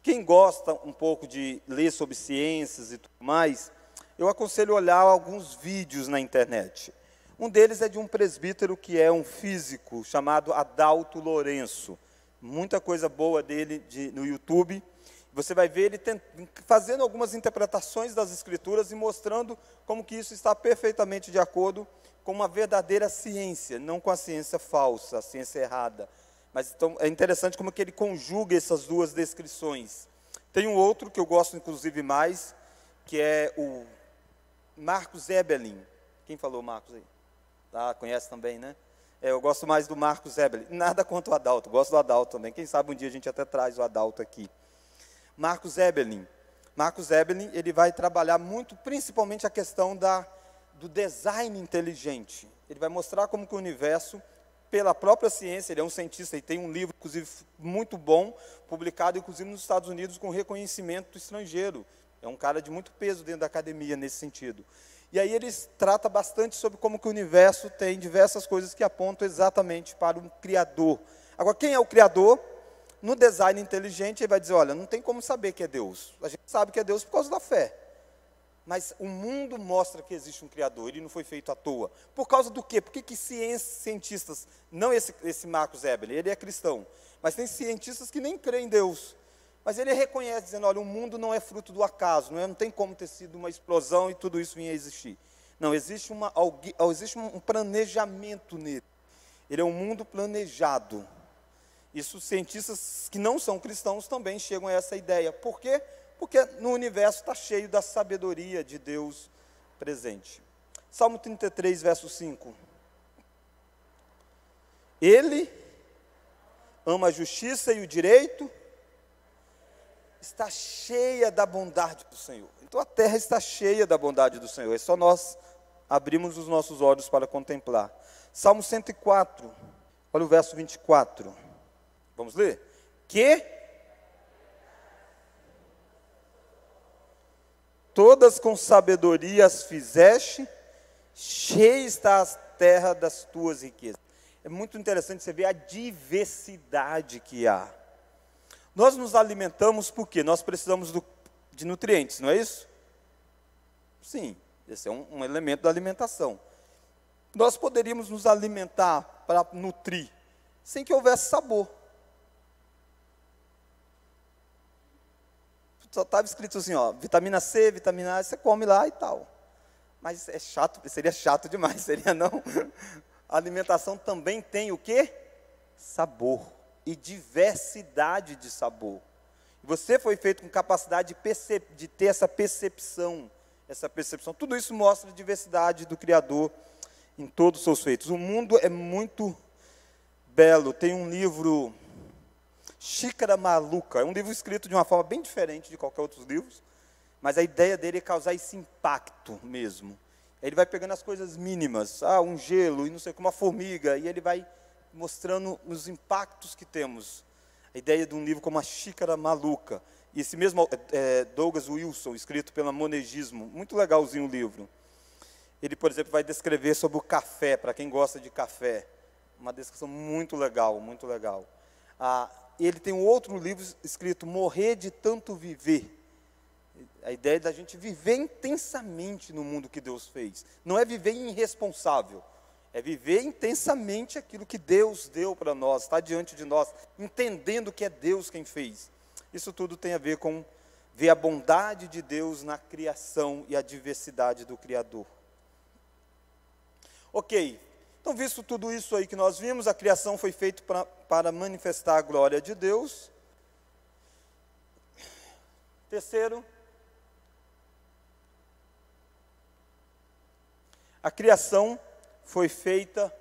Quem gosta um pouco de ler sobre ciências e tudo mais, eu aconselho olhar alguns vídeos na internet. Um deles é de um presbítero que é um físico, chamado Adalto Lourenço. Muita coisa boa dele no YouTube. Você vai ver ele fazendo algumas interpretações das Escrituras e mostrando como que isso está perfeitamente de acordo com uma verdadeira ciência, não com a ciência falsa, a ciência errada. Mas então, é interessante como que ele conjuga essas duas descrições. Tem um outro que eu gosto inclusive mais, que é o Marcus Ebelin. Quem falou Marcus aí? Ah, conhece também, né? Eu gosto mais do Marcus Ebelin. Nada contra o Adalto, gosto do Adalto também. Quem sabe um dia a gente até traz o Adalto aqui. Marcus Ebelin. Marcus Ebelin, ele vai trabalhar muito, principalmente a questão do design inteligente. Ele vai mostrar como que o universo, pela própria ciência, ele é um cientista e tem um livro, inclusive, muito bom, publicado, inclusive, nos Estados Unidos, com reconhecimento estrangeiro. É um cara de muito peso dentro da academia, nesse sentido. E aí ele trata bastante sobre como que o universo tem diversas coisas que apontam exatamente para um Criador. Agora, quem é o Criador? No design inteligente, ele vai dizer, olha, não tem como saber que é Deus. A gente sabe que é Deus por causa da fé. Mas o mundo mostra que existe um Criador, ele não foi feito à toa. Por causa do quê? Por que cientistas, não esse Marcus Ebelin, ele é cristão, mas tem cientistas que nem creem em Deus. Mas ele reconhece, dizendo, olha, o mundo não é fruto do acaso, não tem como ter sido uma explosão e tudo isso vinha a existir. Não, existe um planejamento nele. Ele é um mundo planejado. Isso cientistas que não são cristãos também chegam a essa ideia. Por quê? Porque no universo está cheio da sabedoria de Deus presente. Salmo 33, verso 5. Ele ama a justiça e o direito, está cheia da bondade do Senhor. Então a terra está cheia da bondade do Senhor. É só nós abrimos os nossos olhos para contemplar. Salmo 104, olha o verso 24. Vamos ler? Que todas com sabedoria as fizeste, cheia está a terra das tuas riquezas. É muito interessante você ver a diversidade que há. Nós nos alimentamos porque nós precisamos de nutrientes, não é isso? Sim, esse é um elemento da alimentação. Nós poderíamos nos alimentar para nutrir, sem que houvesse sabor. Só estava escrito assim, ó, vitamina C, vitamina A, você come lá e tal. Mas é chato, seria chato demais, seria não. A alimentação também tem o quê? Sabor e diversidade de sabor. Você foi feito com capacidade de ter essa percepção. essa percepção. Tudo isso mostra a diversidade do Criador em todos os seus feitos. O mundo é muito belo. Tem um livro, Xícara Maluca, é um livro escrito de uma forma bem diferente de qualquer outro livro, mas a ideia dele é causar esse impacto mesmo. Ele vai pegando as coisas mínimas, um gelo, e não sei como, uma formiga, e ele vai mostrando os impactos que temos. A ideia de um livro como A Xícara Maluca. E esse mesmo Douglas Wilson, escrito pelo Monegismo, muito legalzinho o livro. Ele, por exemplo, vai descrever sobre o café, para quem gosta de café. Uma descrição muito legal, muito legal. Ele tem um outro livro escrito Morrer de Tanto Viver. A ideia da gente viver intensamente no mundo que Deus fez. Não é viver irresponsável, é viver intensamente aquilo que Deus deu para nós, está diante de nós, entendendo que é Deus quem fez. Isso tudo tem a ver com ver a bondade de Deus na criação e a diversidade do Criador. Ok, então visto tudo isso aí que nós vimos, a criação foi feita para manifestar a glória de Deus. Terceiro, a criação foi feita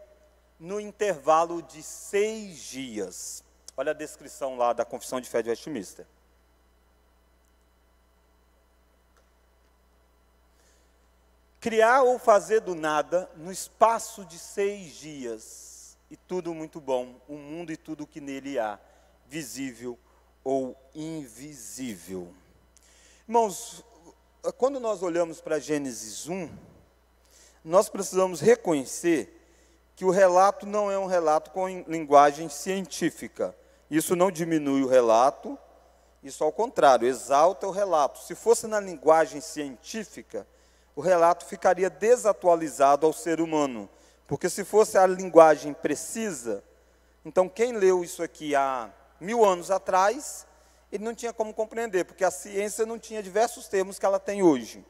no intervalo de 6 dias. Olha a descrição lá da Confissão de Fé de Westminster. Criar ou fazer do nada no espaço de 6 dias, e tudo muito bom, o mundo e tudo que nele há, visível ou invisível. Irmãos, quando nós olhamos para Gênesis 1, nós precisamos reconhecer que o relato não é um relato com linguagem científica. Isso não diminui o relato, isso ao contrário, exalta o relato. Se fosse na linguagem científica, o relato ficaria desatualizado ao ser humano, porque se fosse a linguagem precisa, então quem leu isso aqui há 1000 anos atrás, ele não tinha como compreender, porque a ciência não tinha diversos termos que ela tem hoje.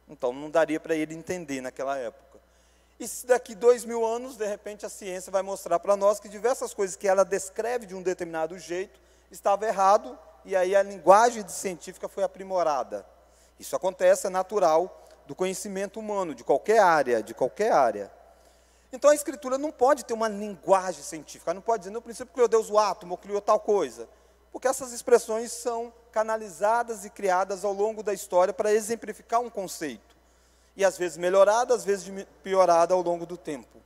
Então não daria para ele entender naquela época. E se daqui 2000 anos, de repente, a ciência vai mostrar para nós que diversas coisas que ela descreve de um determinado jeito estava errado, e aí a linguagem científica foi aprimorada. Isso acontece, é natural do conhecimento humano, de qualquer área, de qualquer área. Então a Escritura não pode ter uma linguagem científica, não pode dizer, no princípio criou Deus o átomo, ou criou tal coisa, porque essas expressões são canalizadas e criadas ao longo da história para exemplificar um conceito, e às vezes melhorada, às vezes piorada ao longo do tempo.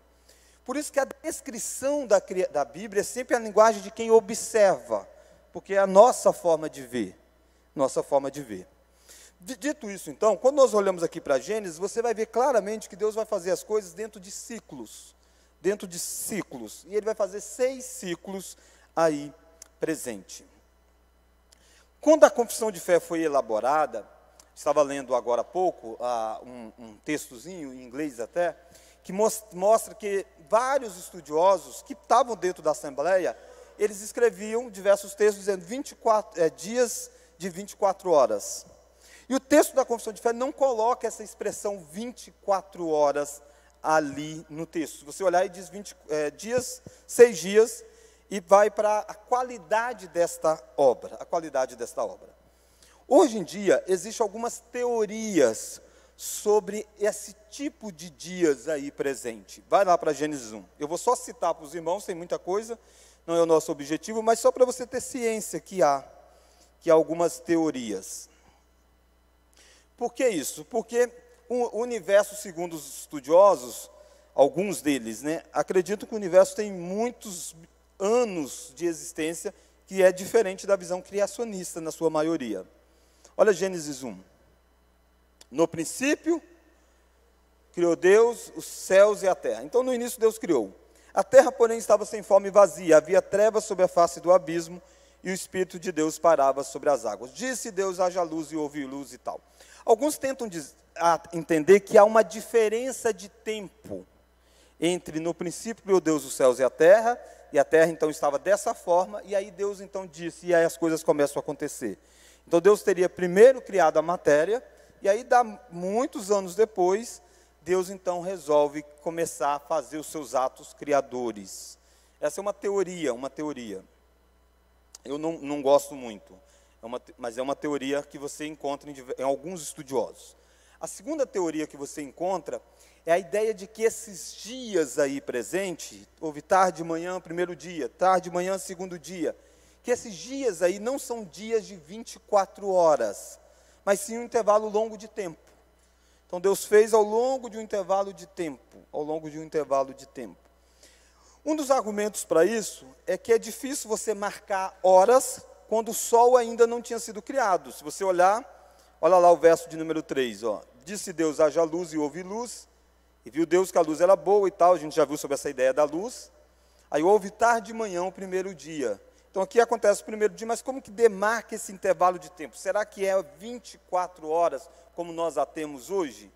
Por isso que a descrição da Bíblia é sempre a linguagem de quem observa, porque é a nossa forma de ver, nossa forma de ver. Dito isso, então, quando nós olhamos aqui para Gênesis, você vai ver claramente que Deus vai fazer as coisas dentro de ciclos, e Ele vai fazer 6 ciclos aí presente. Quando a Confissão de Fé foi elaborada, estava lendo agora há pouco um textozinho, em inglês até, que mostra que vários estudiosos que estavam dentro da Assembleia, eles escreviam diversos textos dizendo dias de 24 horas. E o texto da Confissão de Fé não coloca essa expressão 24 horas ali no texto. Se você olhar, ele diz 6 dias, e vai para a qualidade desta obra, Hoje em dia, existem algumas teorias sobre esse tipo de dias aí presente. Vai lá para Gênesis 1. Eu vou só citar para os irmãos, tem muita coisa, não é o nosso objetivo, mas só para você ter ciência que há algumas teorias. Por que isso? Porque o universo, segundo os estudiosos, alguns deles, acreditam que o universo tem muitos anos de existência, que é diferente da visão criacionista, na sua maioria. Olha Gênesis 1. No princípio, criou Deus os céus e a terra. Então, no início, Deus criou. A terra, porém, estava sem forma e vazia. Havia trevas sobre a face do abismo, e o Espírito de Deus parava sobre as águas. Disse Deus, haja luz, e houve luz e tal. Alguns tentam entender que há uma diferença de tempo entre, no princípio, criou Deus os céus e a terra então estava dessa forma, e aí Deus então disse, e aí as coisas começam a acontecer. Então Deus teria primeiro criado a matéria, e aí muitos anos depois, Deus então resolve começar a fazer os seus atos criadores. Essa é uma teoria. Eu não gosto muito, mas é uma teoria que você encontra em alguns estudiosos. A segunda teoria que você encontra é a ideia de que esses dias aí presentes, houve tarde, manhã, primeiro dia, tarde, manhã, segundo dia, que esses dias aí não são dias de 24 horas, mas sim um intervalo longo de tempo. Então Deus fez ao longo de um intervalo de tempo, ao longo de um intervalo de tempo. Um dos argumentos para isso é que é difícil você marcar horas quando o sol ainda não tinha sido criado. Se você olha lá o verso de número 3, ó. Disse Deus, haja luz e houve luz, e viu Deus que a luz era boa e tal, a gente já viu sobre essa ideia da luz. Aí houve tarde de manhã o primeiro dia. Então aqui acontece o primeiro dia, mas como que demarca esse intervalo de tempo? Será que é 24 horas, como nós a temos hoje?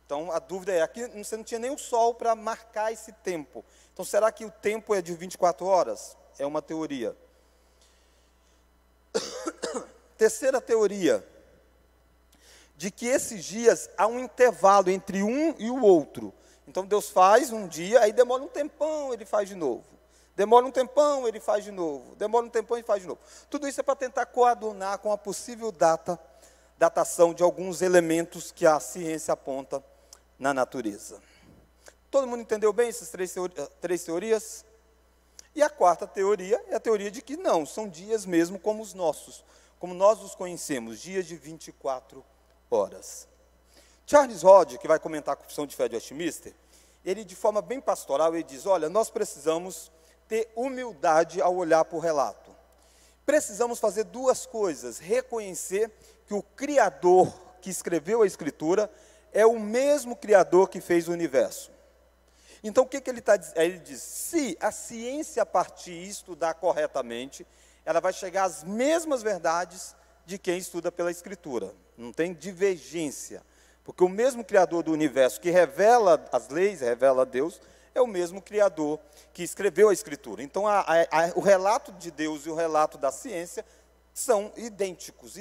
Então a dúvida é, aqui você não tinha nem o sol para marcar esse tempo. Então será que o tempo é de 24 horas? É uma teoria. Terceira teoria, de que esses dias há um intervalo entre um e o outro. Então Deus faz um dia, aí demora um tempão, ele faz de novo. Demora um tempão, ele faz de novo. Demora um tempão, ele faz de novo. Tudo isso é para tentar coadunar com a possível datação de alguns elementos que a ciência aponta na natureza. Todo mundo entendeu bem essas três teorias? E a quarta teoria é a teoria de que não, são dias mesmo como os nossos, como nós os conhecemos, dias de 24 horas. Charles Hodge, que vai comentar a Confissão de Fé de Westminster, ele de forma bem pastoral, ele diz, olha, nós precisamos ter humildade ao olhar para o relato. Precisamos fazer duas coisas, reconhecer que o Criador que escreveu a Escritura é o mesmo Criador que fez o universo. Então, o que ele está dizendo? Ele diz, se a ciência partir e estudar corretamente, ela vai chegar às mesmas verdades de quem estuda pela Escritura. Não tem divergência. Porque o mesmo Criador do universo que revela as leis, revela a Deus, é o mesmo Criador que escreveu a Escritura. Então, o relato de Deus e o relato da ciência são idênticos.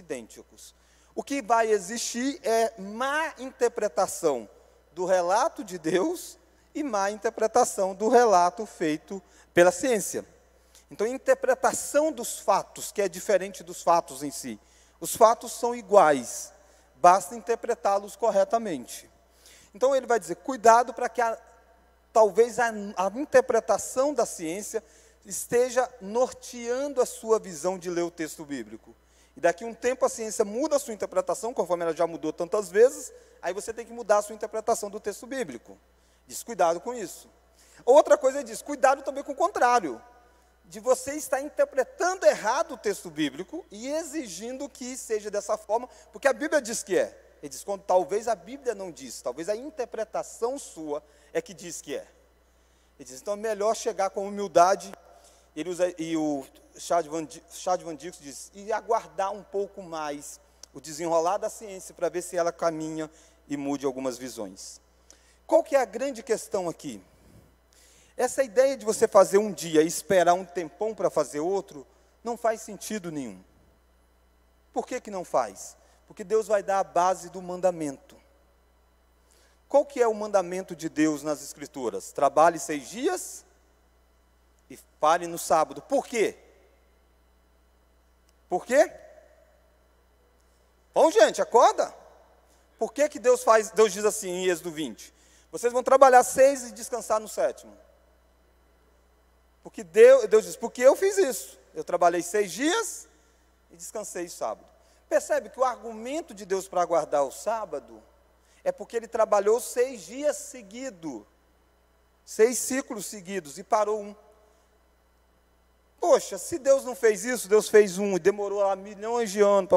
O que vai existir é má interpretação do relato de Deus e má interpretação do relato feito pela ciência. Então, interpretação dos fatos, que é diferente dos fatos em si. Os fatos são iguais, basta interpretá-los corretamente. Então, ele vai dizer, cuidado para que talvez a interpretação da ciência esteja norteando a sua visão de ler o texto bíblico. E daqui a um tempo a ciência muda a sua interpretação, conforme ela já mudou tantas vezes, aí você tem que mudar a sua interpretação do texto bíblico. Diz, cuidado com isso. Outra coisa diz, cuidado também com o contrário, de você estar interpretando errado o texto bíblico e exigindo que seja dessa forma, porque a Bíblia diz que é. Ele diz, quando talvez a Bíblia não diz, talvez a interpretação sua é que diz que é. Ele diz, então é melhor chegar com humildade, ele usa, e o Chad Van Dijk diz, e aguardar um pouco mais o desenrolar da ciência para ver se ela caminha e mude algumas visões. Qual que é a grande questão aqui? Essa ideia de você fazer um dia e esperar um tempão para fazer outro, não faz sentido nenhum. Por que não faz? Porque Deus vai dar a base do mandamento. Qual que é o mandamento de Deus nas Escrituras? Trabalhe 6 dias e pare no sábado. Por quê? Por quê? Bom, gente, acorda. Por que Deus diz assim em Êxodo 20? Vocês vão trabalhar 6 e descansar no 7º. Porque Deus diz, porque eu fiz isso. Eu trabalhei 6 dias e descansei sábado. Percebe que o argumento de Deus para guardar o sábado é porque ele trabalhou 6 dias seguidos, 6 ciclos seguidos, e parou um. Poxa, se Deus não fez isso, Deus fez um, e demorou lá milhares de anos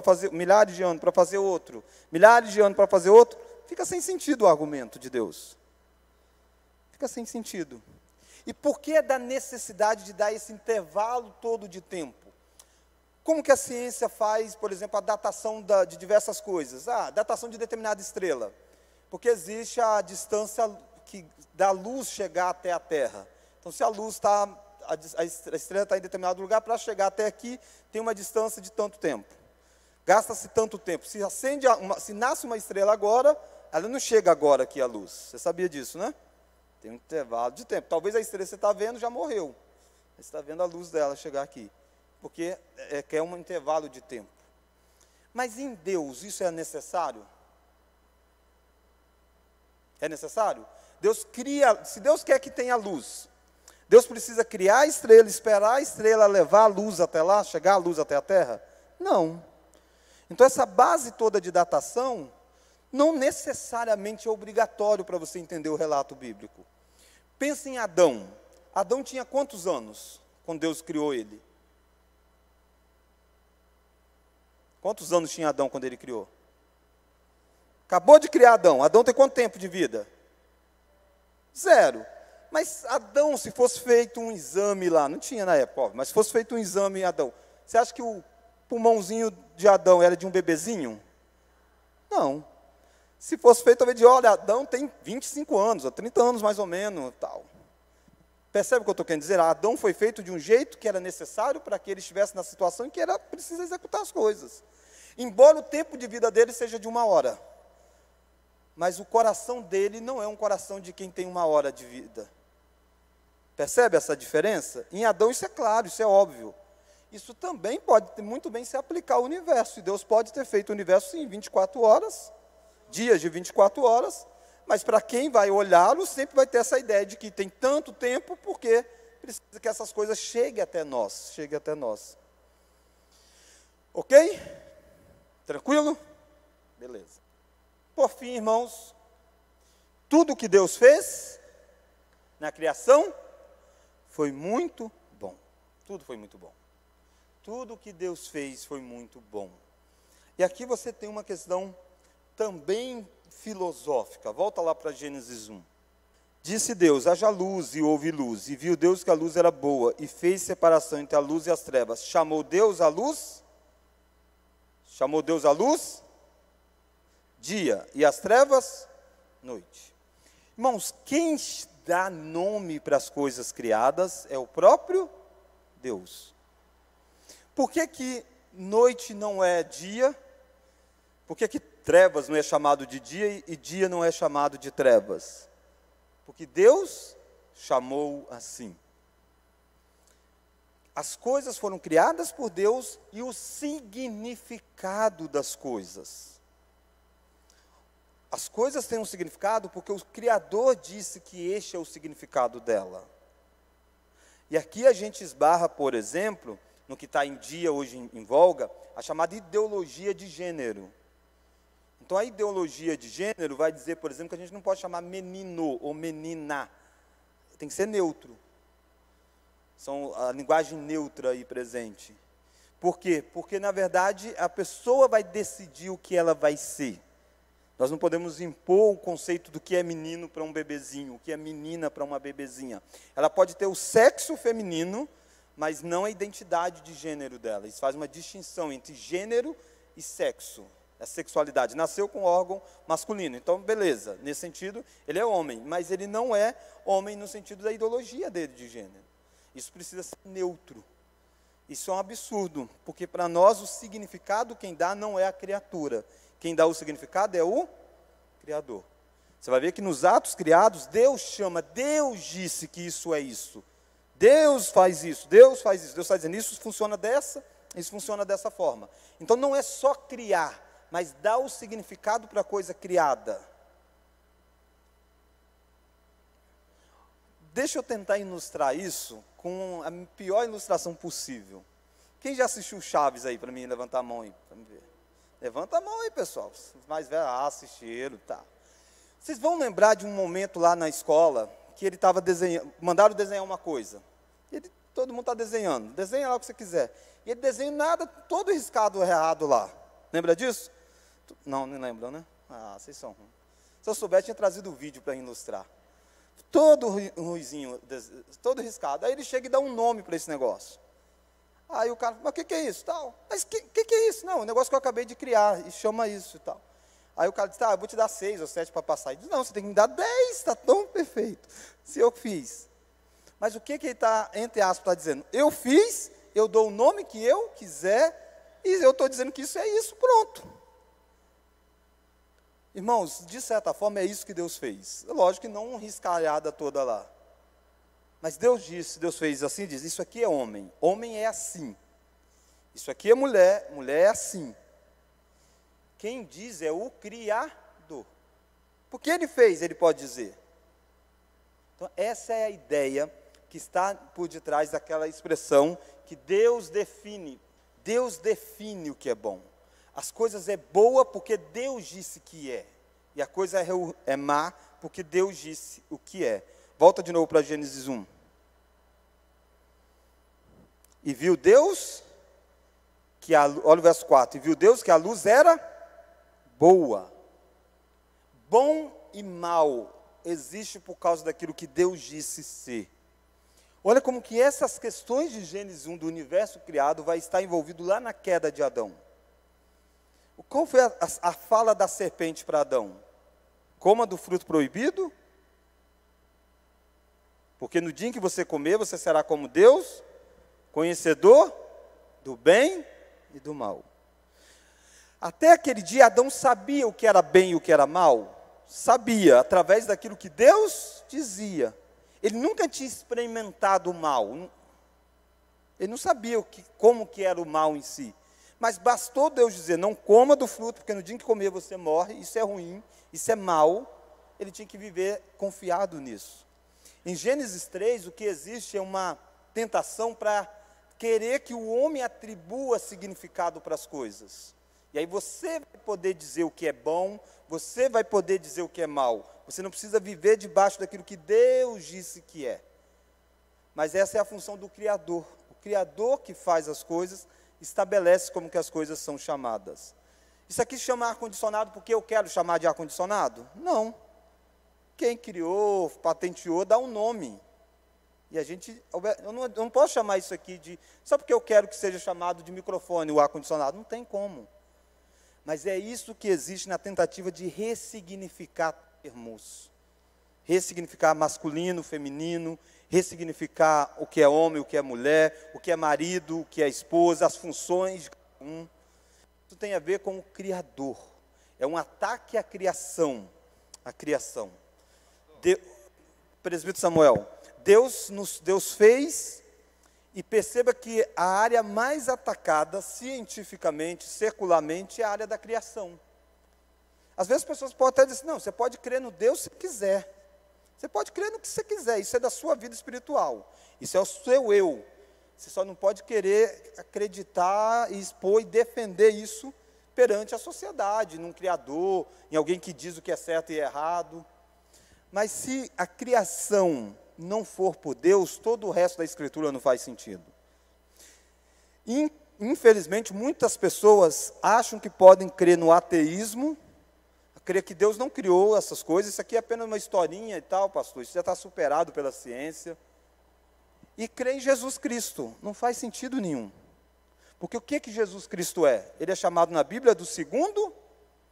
para fazer outro, milhares de anos para fazer outro, fica sem sentido o argumento de Deus. Fica sem sentido. E por que da necessidade de dar esse intervalo todo de tempo? Como que a ciência faz, por exemplo, a datação de diversas coisas? Datação de determinada estrela. Porque existe a distância da luz chegar até a Terra. Então, se a luz está, a estrela está em determinado lugar, para chegar até aqui, tem uma distância de tanto tempo. Gasta-se tanto tempo. Se nasce uma estrela agora, ela não chega agora aqui a luz. Você sabia disso, né? Tem um intervalo de tempo. Talvez a estrela que você está vendo já morreu. Você está vendo a luz dela chegar aqui. Porque é um intervalo de tempo. Mas em Deus isso é necessário? É necessário? Deus cria, se Deus quer que tenha luz, Deus precisa criar a estrela, esperar a estrela levar a luz até lá, chegar a luz até a Terra? Não. Então essa base toda de datação não necessariamente é obrigatório para você entender o relato bíblico. Pense em Adão. Adão tinha quantos anos quando Deus criou ele? Quantos anos tinha Adão quando ele criou? Acabou de criar Adão. Adão tem quanto tempo de vida? 0. Mas Adão, se fosse feito um exame lá, não tinha na época, ó, mas se fosse feito um exame em Adão, você acha que o pulmãozinho de Adão era de um bebezinho? Não. Se fosse feito, talvez de, olha, Adão tem 25 anos, ou 30 anos mais ou menos, tal. Percebe o que eu estou querendo dizer? Adão foi feito de um jeito que era necessário para que ele estivesse na situação em que era preciso executar as coisas. Embora o tempo de vida dele seja de 1 hora. Mas o coração dele não é um coração de quem tem 1 hora de vida. Percebe essa diferença? Em Adão isso é claro, isso é óbvio. Isso também pode muito bem se aplicar ao universo. E Deus pode ter feito o universo sim, em 24 horas, dias de 24 horas, mas para quem vai olhá-lo, sempre vai ter essa ideia de que tem tanto tempo, porque precisa que essas coisas cheguem até nós. Cheguem até nós. Ok? Tranquilo? Beleza. Por fim, irmãos, tudo que Deus fez na criação foi muito bom. Tudo foi muito bom. Tudo que Deus fez foi muito bom. E aqui você tem uma questão também filosófica. Volta lá para Gênesis 1. Disse Deus, haja luz, e houve luz. E viu Deus que a luz era boa, e fez separação entre a luz e as trevas. Chamou Deus a luz? Chamou Deus a luz? Dia, e as trevas? Noite. Irmãos, quem dá nome para as coisas criadas é o próprio Deus. Por que que noite não é dia? Por que que trevas não é chamado de dia e dia não é chamado de trevas? Porque Deus chamou assim. As coisas foram criadas por Deus e o significado das coisas. As coisas têm um significado porque o Criador disse que este é o significado dela. E aqui a gente esbarra, por exemplo, no que está em dia hoje em voga, a chamada ideologia de gênero. Então a ideologia de gênero vai dizer, por exemplo, que a gente não pode chamar menino ou menina. Tem que ser neutro. São a linguagem neutra aí presente. Por quê? Porque, na verdade, a pessoa vai decidir o que ela vai ser. Nós não podemos impor o conceito do que é menino para um bebezinho, o que é menina para uma bebezinha. Ela pode ter o sexo feminino, mas não a identidade de gênero dela. Isso faz uma distinção entre gênero e sexo. A sexualidade nasceu com órgão masculino. Então, beleza, nesse sentido, ele é homem, mas ele não é homem no sentido da ideologia dele de gênero. Isso precisa ser neutro. Isso é um absurdo, porque para nós o significado quem dá não é a criatura. Quem dá o significado é o Criador. Você vai ver que nos atos criados, Deus chama, Deus disse que isso é isso. Deus faz isso, Deus faz isso. Deus está dizendo, isso funciona dessa forma. Então não é só criar, mas dar o significado para a coisa criada. Deixa eu tentar ilustrar isso com a pior ilustração possível. Quem já assistiu Chaves aí, para mim, levantar a mão aí, para me ver. Levanta a mão aí, pessoal. Os mais velhos, assistiram, tá. Vocês vão lembrar de um momento lá na escola, que ele estava desenhando, mandaram desenhar uma coisa. Todo mundo está desenhando, desenha lá o que você quiser. E ele desenha nada, todo riscado errado lá. Lembra disso? Não lembram, né? Ah, vocês são ruins. Se eu soubesse, tinha trazido o vídeo para ilustrar. Todo ruizinho, todo riscado. Aí ele chega e dá um nome para esse negócio. Aí o cara, mas o que é isso? Tal. Mas o que é isso? Não, o negócio que eu acabei de criar, e chama isso e tal. Aí o cara diz, eu vou te dar 6 ou 7 para passar. Ele diz, não, você tem que me dar 10, está tão perfeito. Se eu fiz. Mas o que ele está, entre aspas, está dizendo? Eu fiz, eu dou o nome que eu quiser, e eu estou dizendo que isso é isso, pronto. Irmãos, de certa forma é isso que Deus fez. Lógico que não uma riscalhada toda lá. Mas Deus disse, Deus fez assim, diz, isso aqui é homem, homem é assim. Isso aqui é mulher, mulher é assim. Quem diz é o Criador. Porque ele fez, ele pode dizer. Então, essa é a ideia que está por detrás daquela expressão que Deus define o que é bom. As coisas é boa porque Deus disse que é. E a coisa é má porque Deus disse o que é. Volta de novo para Gênesis 1. E viu Deus que olha o verso 4. E viu Deus que a luz era boa. Bom e mal existe por causa daquilo que Deus disse ser. Olha como que essas questões de Gênesis 1 do universo criado vai estar envolvido lá na queda de Adão. Qual foi a fala da serpente para Adão? Coma do fruto proibido, porque no dia em que você comer, você será como Deus, conhecedor do bem e do mal. Até aquele dia, Adão sabia o que era bem e o que era mal. Sabia, através daquilo que Deus dizia. Ele nunca tinha experimentado o mal. Ele não sabia como que era o mal em si. Mas bastou Deus dizer, não coma do fruto, porque no dia em que comer você morre, isso é ruim, isso é mal. Ele tinha que viver confiado nisso. Em Gênesis 3, o que existe é uma tentação para querer que o homem atribua significado para as coisas. E aí você vai poder dizer o que é bom, você vai poder dizer o que é mal. Você não precisa viver debaixo daquilo que Deus disse que é. Mas essa é a função do Criador. O Criador que faz as coisas, estabelece como que as coisas são chamadas. Isso aqui chama ar-condicionado porque eu quero chamar de ar-condicionado? Não. Quem criou, patenteou, dá um nome. E eu não posso chamar isso aqui de... Só porque eu quero que seja chamado de microfone o ar-condicionado. Não tem como. Mas é isso que existe na tentativa de ressignificar termos. Ressignificar masculino, feminino, ressignificar o que é homem, o que é mulher, o que é marido, o que é esposa, as funções de cada um. Isso tem a ver com o Criador. É um ataque à criação. A criação. Presbítero Samuel, Deus fez, e perceba que a área mais atacada, cientificamente, secularmente, é a área da criação. Às vezes as pessoas podem até dizer, não, você pode crer no Deus se quiser. Você pode crer no que você quiser, isso é da sua vida espiritual. Isso é o seu eu. Você só não pode querer acreditar, expor e defender isso perante a sociedade, num Criador, em alguém que diz o que é certo e errado. Mas se a criação não for por Deus, todo o resto da Escritura não faz sentido. Infelizmente, muitas pessoas acham que podem crer no ateísmo, crer que Deus não criou essas coisas, isso aqui é apenas uma historinha e tal, pastor, isso já está superado pela ciência. E crer em Jesus Cristo, não faz sentido nenhum. Porque o que Jesus Cristo é? Ele é chamado na Bíblia do segundo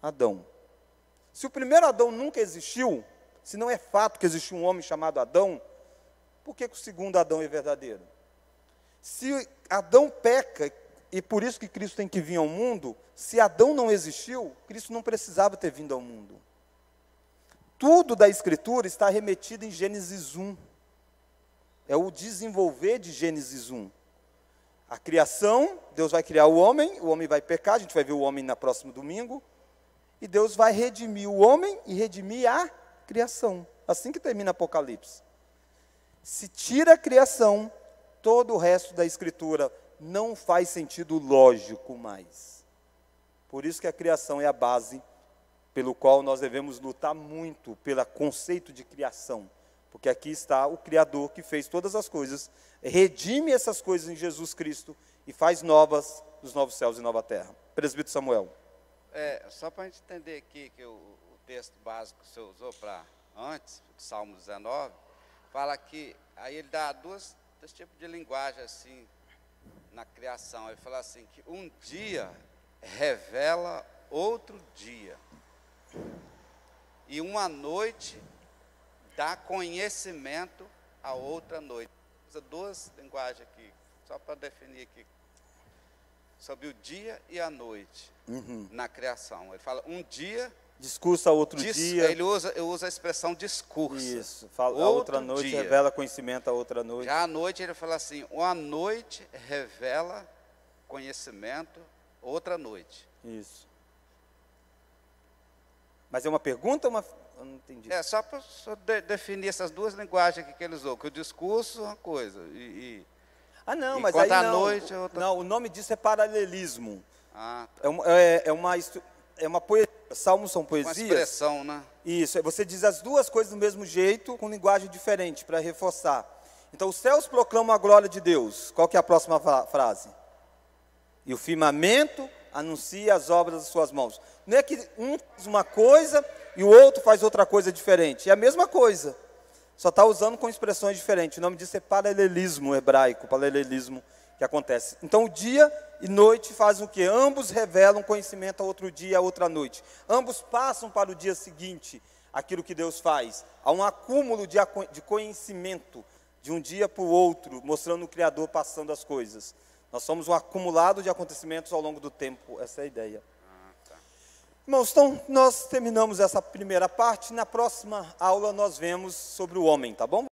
Adão. Se o primeiro Adão nunca existiu, se não é fato que existiu um homem chamado Adão, por que o segundo Adão é verdadeiro? Se Adão peca, e por isso que Cristo tem que vir ao mundo, se Adão não existiu, Cristo não precisava ter vindo ao mundo. Tudo da Escritura está remetido em Gênesis 1. É o desenvolver de Gênesis 1. A criação, Deus vai criar o homem vai pecar, a gente vai ver o homem no próximo domingo, e Deus vai redimir o homem e redimir a criação. Assim que termina Apocalipse. Se tira a criação, todo o resto da Escritura não faz sentido lógico mais. Por isso que a criação é a base pelo qual nós devemos lutar muito pelo conceito de criação. Porque aqui está o Criador que fez todas as coisas, redime essas coisas em Jesus Cristo e faz novas os novos céus e nova terra. Presbítero Samuel. Só para a gente entender aqui que o texto básico que você usou para antes, Salmo 19, fala que, aí ele dá dois tipos de linguagem assim, na criação. Ele fala assim, que um dia revela outro dia, e uma noite dá conhecimento a outra noite. Usa duas linguagens aqui, só para definir aqui, sobre o dia e a noite, na criação. Ele fala, um dia... Discurso a outro dia. Ele usa a expressão discurso. Isso, fala, a outra noite dia. Revela conhecimento a outra noite. Já à noite ele fala assim, uma noite revela conhecimento, outra noite. Isso. Mas é uma pergunta ou Eu não entendi. É só para definir essas duas linguagens aqui que ele usou, que o discurso é uma coisa Não, e mas aí a não. noite é outra. Não, o nome disso é paralelismo. Tá. É uma poesia. Salmos são Uma poesias. expressão, né? Isso, você diz as duas coisas do mesmo jeito, com linguagem diferente, para reforçar. Então, os céus proclamam a glória de Deus. Qual que é a próxima frase? E o firmamento anuncia as obras das suas mãos. Não é que um faz uma coisa e o outro faz outra coisa diferente. É a mesma coisa. Só está usando com expressões diferentes. O nome disso é paralelismo hebraico, paralelismo que acontece. Então, o dia e noite fazem o quê? Ambos revelam conhecimento a outro dia e a outra noite. Ambos passam para o dia seguinte aquilo que Deus faz. Há um acúmulo de conhecimento de um dia para o outro, mostrando o Criador passando as coisas. Nós somos um acumulado de acontecimentos ao longo do tempo. Essa é a ideia. Irmãos, então nós terminamos essa primeira parte. Na próxima aula nós vemos sobre o homem, tá bom?